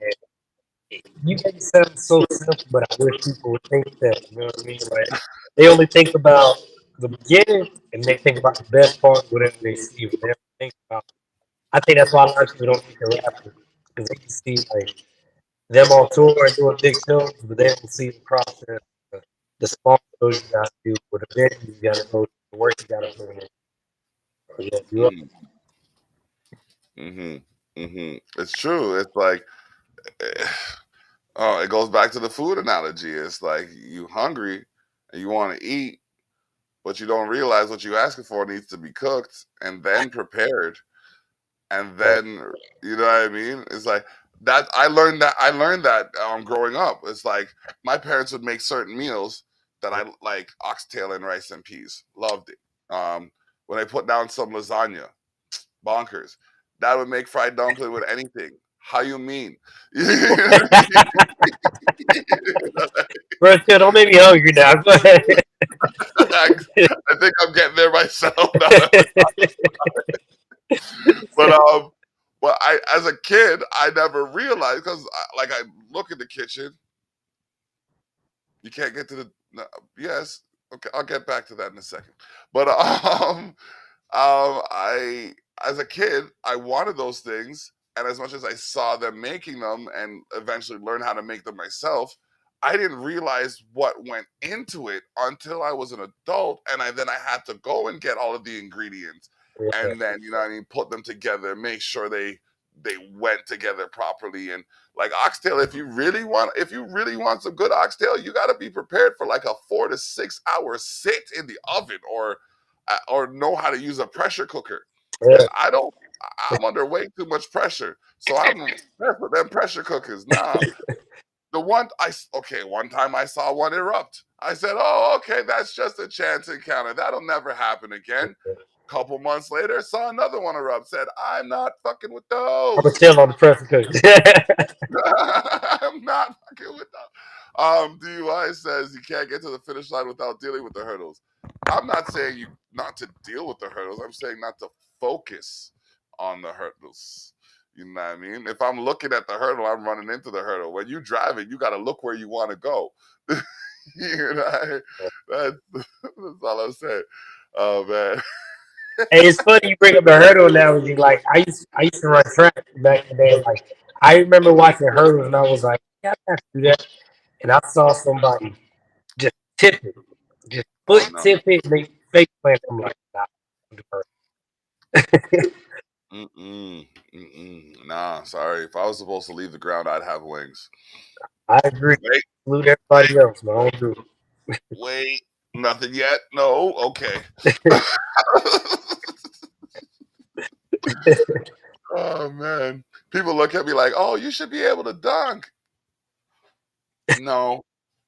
you make it sound so simple, but I wish people would think that. You know what I mean? Like they only think about the beginning and they think about the best part, whatever they see. But they don't think about. I think that's why a lot of people don't think they're rappers because they can see like them on tour and doing big shows, but they don't see the process, the small shows you got to do, what event you got to go, to, the work you got to put in. Yeah, you up. Mm-hmm. It's true. It's like, oh, it goes back to the food analogy. It's like you hungry and you want to eat, but you don't realize what you're asking for needs to be cooked and then prepared, and then you know what I mean. It's like that. I learned that growing up. It's like my parents would make certain meals that I like oxtail and rice and peas. Loved it. When I put down some lasagna, bonkers. That would make fried dumpling with anything. How you mean? You know what Bro, chill, don't make me hungry now. Go ahead. I mean? I think I'm getting there myself now. But but I as a kid I never realized because like I look in the kitchen, you can't get to the no, yes. Okay, I'll get back to that in a second. But I as a kid, I wanted those things, and as much as I saw them making them, and eventually learned how to make them myself, I didn't realize what went into it until I was an adult, and I had to go and get all of the ingredients, Yeah, and then you know what I mean, put them together, make sure they went together properly, and like oxtail, if you really want some good oxtail, you got to be prepared for like a 4 to 6 hour sit in the oven, or know how to use a pressure cooker. yeah. I don't. I'm under way too much pressure, so I'm prep for them pressure cookers. Nah, one time I saw one erupt. I said, "Oh, okay, that's just a chance encounter. That'll never happen again." Couple months later, saw another one erupt. Said, "I'm not fucking with I'm gonna those. chill on the pressure cooker. I'm not fucking with those." DUI says you can't get to the finish line without dealing with the hurdles. I'm not saying you not to deal with the hurdles. I'm saying not to focus on the hurdles. You know what I mean? If I'm looking at the hurdle, I'm running into the hurdle. When you drive it, you got to look where you want to go. You know, that's all I'm saying. Oh man. Hey, it's funny you bring up the hurdle analogy. Like I used to run track back in the day. Like I remember watching hurdles, and I was like, yeah, I have to do that. And I saw somebody just tip it, just Oh foot no. tip it, and they fake plant. I'm like, nah, I'm the hurdle. Nah, sorry. If I was supposed to leave the ground, I'd have wings. I agree. Wait, Salute everybody else, man. I don't do wait. Nothing yet? No? Okay. it. Oh man. People look at me like, oh, you should be able to dunk. No,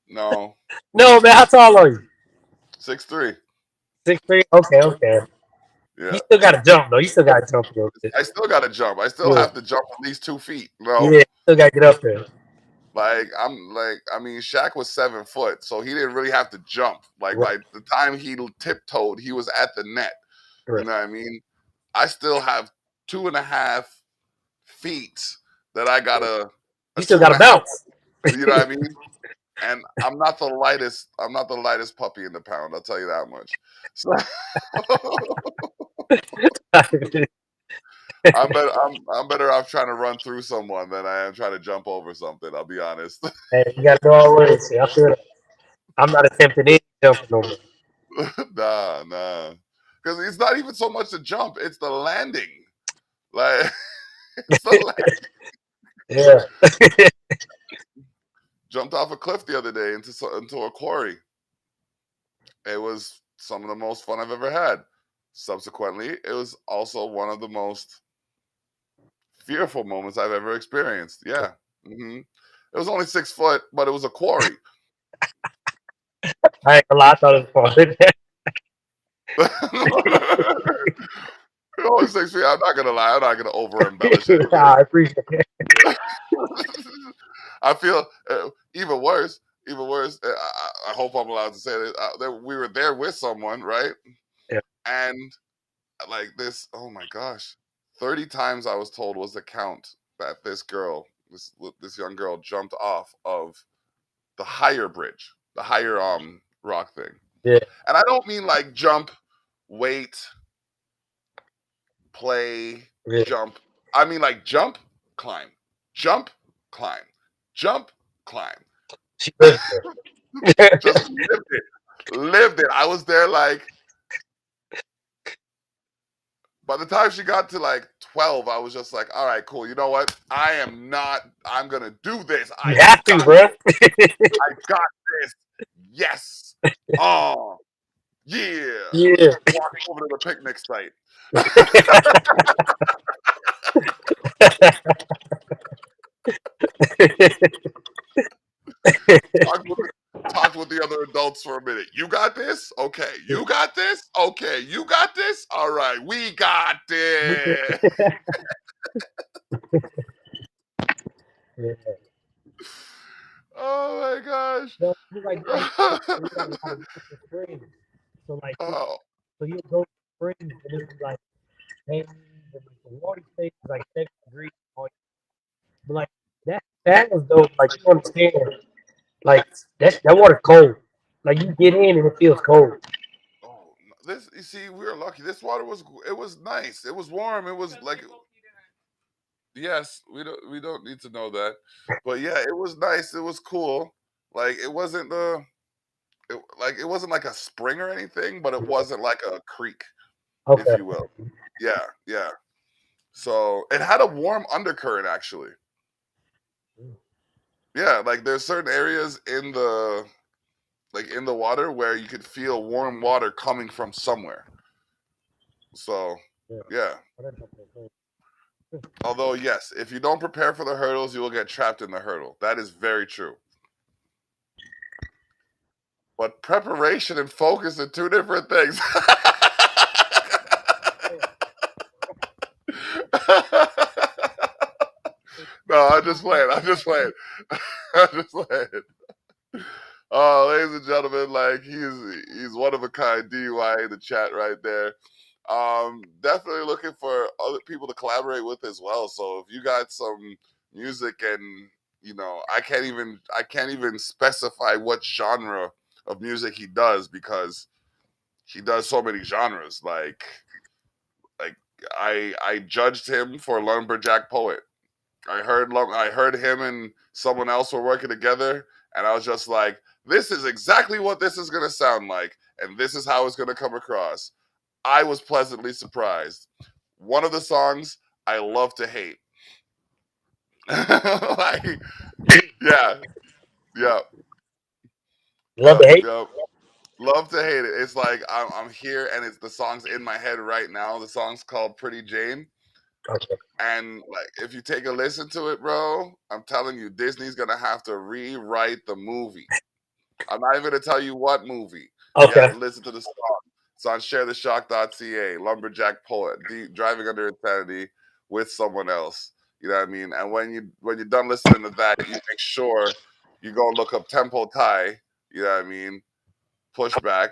no. No, man. How tall are you? 6'3". 6'3". Okay, okay. You Yeah. still got to jump though. You still got to jump a little bit. I still gotta jump. I still Yeah, have to jump at least 2 feet. yeah. Still got to get up there. I mean, Shaq was 7 foot, so he didn't really have to jump. Like Right, by the time he tiptoed, he was at the net. You right. know what I mean? I still have 2.5 feet that I gotta a You still two got and to a half. bounce. You know what I mean? And I'm not the lightest. I'm not the lightest puppy in the pound. I'll tell you that much. So I'm better off trying to run through someone than I am trying to jump over something. I'll be honest. Hey, you got to know all ways. See, I feel that. I'm not attempting any jumping no more. Nah. Because it's not even so much the jump; it's the landing. Like it's the Yeah. jumped off a cliff the other day into a quarry. It was some of the most fun I've ever had. Subsequently, it was also one of the most fearful moments I've ever experienced. Yeah. It was only 6 foot, but it was a quarry. I ain't gonna lie, I thought it was fun. It only 6 feet. I'm not gonna lie. I'm not gonna over embellish anything. I appreciate it. I feel even worse. Even worse. I hope I'm allowed to say this. We were there with someone, right? Yeah. And like this. Oh my gosh, 30 times I was told was the count that this young girl jumped off of the higher bridge, the higher rock thing. Yeah. And I don't mean like jump, wait, play, Yeah. jump. I mean like jump, climb, jump, climb, jump, climb. She lives there. Just lived it. I was there like by the time she got to like 12, I was just like, all right, cool. You know what? I'm gonna do this. You have to, bro. I got this. Yes. Oh, yeah. Yeah. Walk over to the picnic site. Talked with the other adults for a minute. You got this? Okay. You got this? Okay. You got this? All right. We got this. Yeah. Oh my gosh. So you like that, you got a lot of different springs. So like Oh. so you go to springs and it's like and like the water stays like 7 degrees. But like that was dope. Like you understand, like that water cold. Like you get in and it feels cold. Oh, this you see, we were lucky. This water was nice. It was warm. It was like yes, we don't need to know that, but yeah, it was nice. It was cool. Like it wasn't like a spring or anything, but it wasn't like a creek, if Okay. you will. Yeah. So it had a warm undercurrent actually. Yeah, like there's certain areas in the water where you could feel warm water coming from somewhere. So yeah. Although yes, if you don't prepare for the hurdles, you will get trapped in the hurdle. That is very true. But preparation and focus are two different things. No, I'm just playing. I'm just playing. I'm just playing. Oh, ladies and gentlemen, like he's one of a kind DUI in the chat right there. Definitely looking for other people to collaborate with as well. So if you got some music and I can't even specify what genre of music he does because he does so many genres. Like I judged him for Lumberjack Poet. I heard him and someone else were working together, and I was just like, this is exactly what this is gonna sound like, and this is how it's gonna come across. I was pleasantly surprised. One of the songs I love to hate. Like, yeah, yeah, Love to hate. yeah. Love to hate it. It's like I'm here and it's the song's in my head right now. The song's called Pretty Jane. Okay. And like if you take a listen to it, bro, I'm telling you, Disney's gonna have to rewrite the movie. I'm not even gonna tell you what movie. You have Okay. to listen to the song. It's on sharetheshock.ca, Lumberjack Poet, Driving Under Insanity with someone else. You know what I mean? And when you're done listening to that, you make sure you go look up Tempo Tai, you know what I mean? Pushback.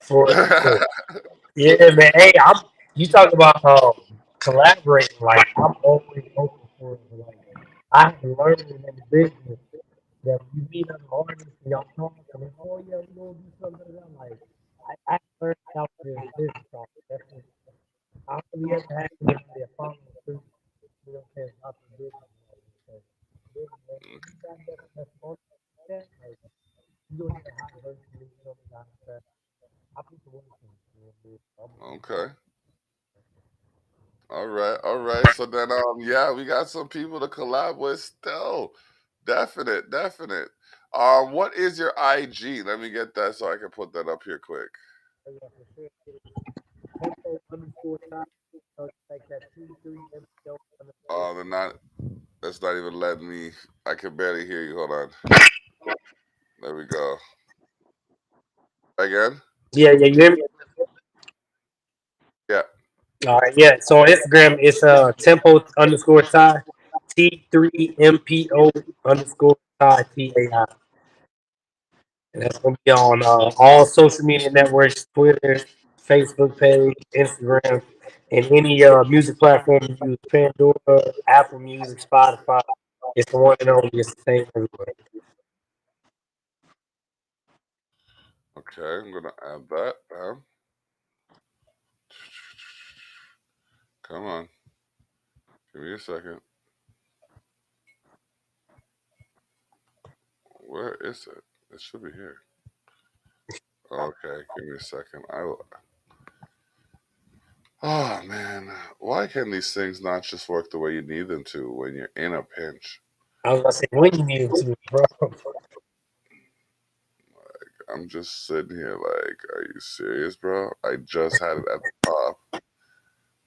For sure. Yeah, man. Hey, you talk about collaborating. Like I'm always open for it. But, like I have learned in the business that when you meet other artists and y'all talk and then, oh yeah, we gonna do something. I'm like, I learned out this business off. That's just, I don't really ever had anybody that follow through. You know what I'm saying? About the business. So, yeah, man, you got that's on that. Like you don't need a hot version. You don't need a hot track. I put the work in. You know what I mean? Okay. All right, all right. So then, yeah, we got some people to collab with still. Definite, definite. What is your IG? Let me get that so I can put that up here quick. Yeah, for sure. Tempo_Tai. So like that T3mpo They're not. That's not even letting me. I can barely hear you. Hold on. There we go. Again. Yeah, yeah, you hear me? Yeah. All right, yeah. So on Instagram, it's tempo_Tai, T3mpo _Tai. And that's gonna be on all social media networks: Twitter, Facebook page, Instagram, and any music platform you use: Pandora, Apple Music, Spotify. It's the one and only. It's the same everywhere. Okay, I'm gonna add that. Come on. Give me a second. Where is it? It should be here. Okay, give me a second. I will. Oh man, why can these things not just work the way you need them to when you're in a pinch? I was gonna say when you need it to, bro. I'm just sitting here like, are you serious, bro? I just had it at the top,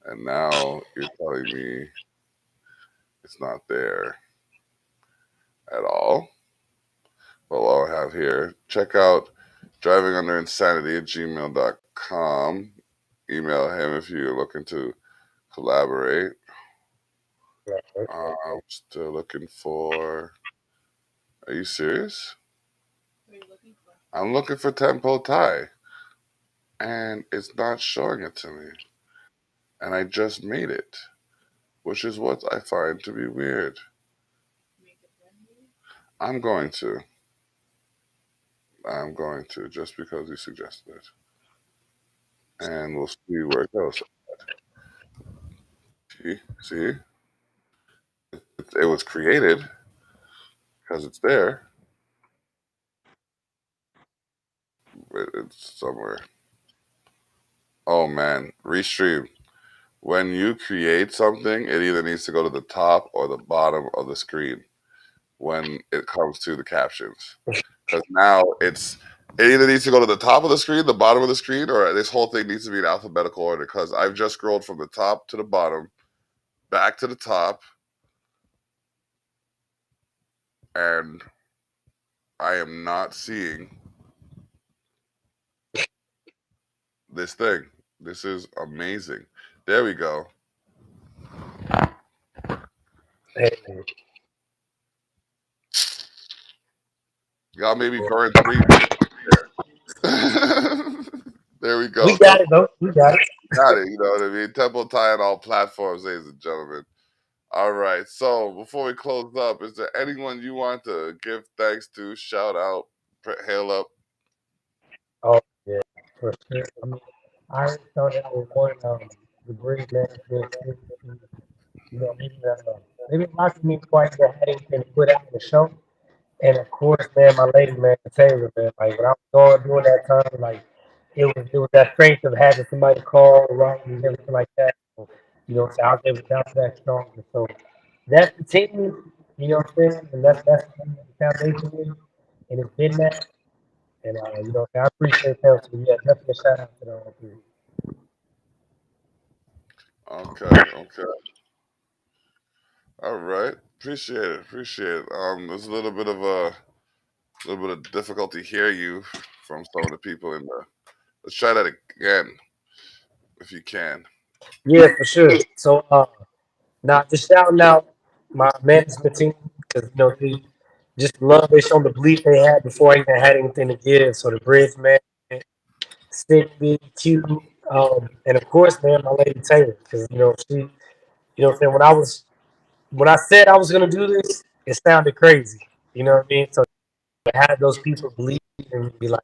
and now you're telling me it's not there at all? Well, all I have here, check out drivingunderinsanity at gmail.com. Email him if you're looking to collaborate. I'm still looking for. Are you serious? I'm looking for Tempo Tai, and it's not showing it to me. And I just made it, which is what I find to be weird. I'm going to. I'm going to, just because you suggested it. And we'll see where it goes. See? It was created because it's there, but it's somewhere. Oh man, restream. When you create something, it either needs to go to the top or the bottom of the screen when it comes to the captions. Because now it either needs to go to the top of the screen, the bottom of the screen, or this whole thing needs to be in alphabetical order. Because I've just scrolled from the top to the bottom, back to the top, and I am not seeing this thing. This is amazing. There we go. Hey, Y'all maybe burn 3 minutes there. There we we go. got it though. We got it. Got it. You know what I mean? Temple Tie on all platforms, ladies and gentlemen. All right. So before we close up, is there anyone you want to give thanks to, shout out, hail up? Oh yeah, for sure. I mean, I already started out with one the great management. You know, maybe not to me quite that had anything to put out in the show. And of course, man, my lady, man, Taylor, man, like when I was going during that time, like it was that strength of having somebody call, write, and everything like that. So, you know, so I was able to bounce back stronger. So that's the team, you know what I'm saying? And that's the foundation is, and it's been that. And you know, I appreciate them. So yeah, definitely a shout out to them all three. Okay. Okay. All right. Appreciate it. Appreciate it. There's a little bit of difficulty hearing you from some of the people in the. Let's try that again, if you can. Yeah, for sure. So now just shouting out my management team because you know they just love they shown the belief they had before I even had anything to give. So the bridge man, Stick B, Q, And of course, man, my lady Taylor, because she, what I'm saying, when I said I was gonna do this, it sounded crazy. You know what I mean? So I had those people believe and be like,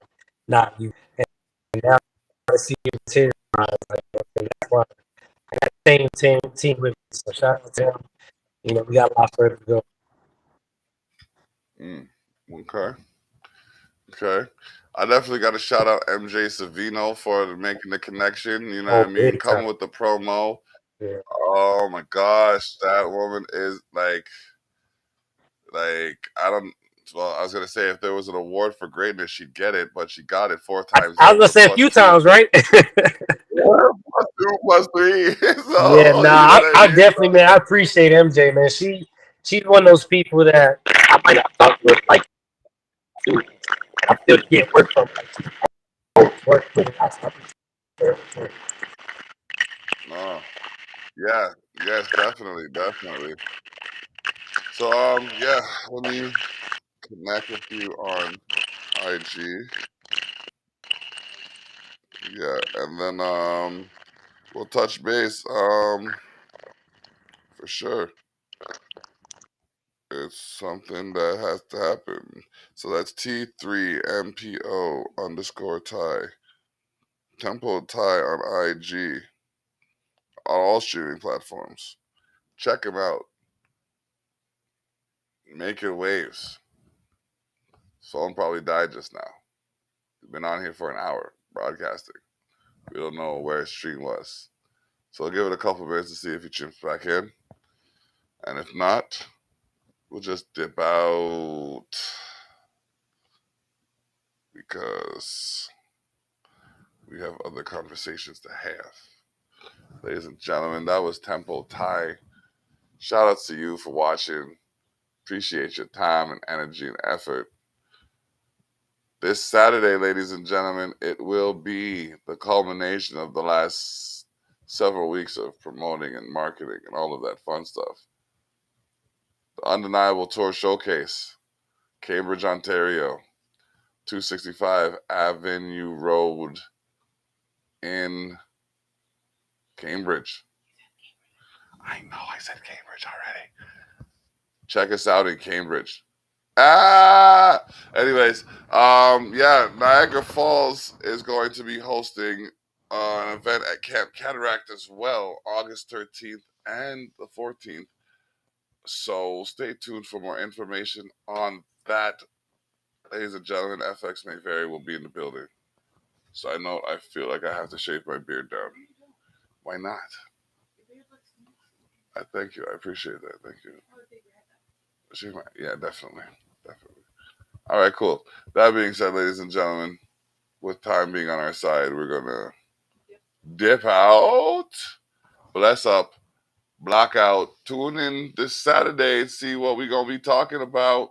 nah, you. And now I see it materialize. Like, and that's why I got the same team with me. So shout out to them. We got a lot further to go. Mm, okay. Okay. I definitely got to shout out MJ Savino for making the connection. You know what I Oh, mean? anytime. Coming with the promo. Yeah. Oh my gosh, that woman is like I don't. Well, I was gonna say if there was an award for greatness, she'd get it, but she got it four times I was gonna over, say a plus few two, times, right? plus two, plus three. Yeah, So you know nah, what I I mean? definitely, man, I appreciate MJ, man. She's one of those people that I might not talk with like you. I still get work from work with. No, yeah, yes, definitely, definitely. So yeah, let me connect with you on IG. Yeah, and then we'll touch base for sure. It's something that has to happen. So that's T3mpo underscore Tai. Tempo Tai on IG on all streaming platforms. Check him out. Making waves. Phone probably died just now. We've been on here for an hour broadcasting. We don't know where his stream was. So we'll give it a couple minutes to see if he chimps back in. And if not, we'll just dip out because we have other conversations to have. Ladies and gentlemen, that was Tempo Tai. Shout outs to you for watching. Appreciate your time and energy and effort. This Saturday, ladies and gentlemen, it will be the culmination of the last several weeks of promoting and marketing and all of that fun stuff. The Undeniable Tour Showcase, Cambridge, Ontario, 265 Avenue Road in Cambridge. I know I said Cambridge already. Check us out in Cambridge. Ah, anyways, yeah, Niagara Falls is going to be hosting an event at Camp Cataract as well, August 13th and the 14th. So stay tuned for more information on that. Ladies and gentlemen, FX May Vary will be in the building. So I know I feel like I have to shave my beard down. Why not? I thank you. I appreciate that. Thank you. Yeah, definitely. Definitely. All right, cool. That being said, ladies and gentlemen, with time being on our side, we're gonna dip out, bless up, block out, tune in this Saturday, see what we're gonna be talking about.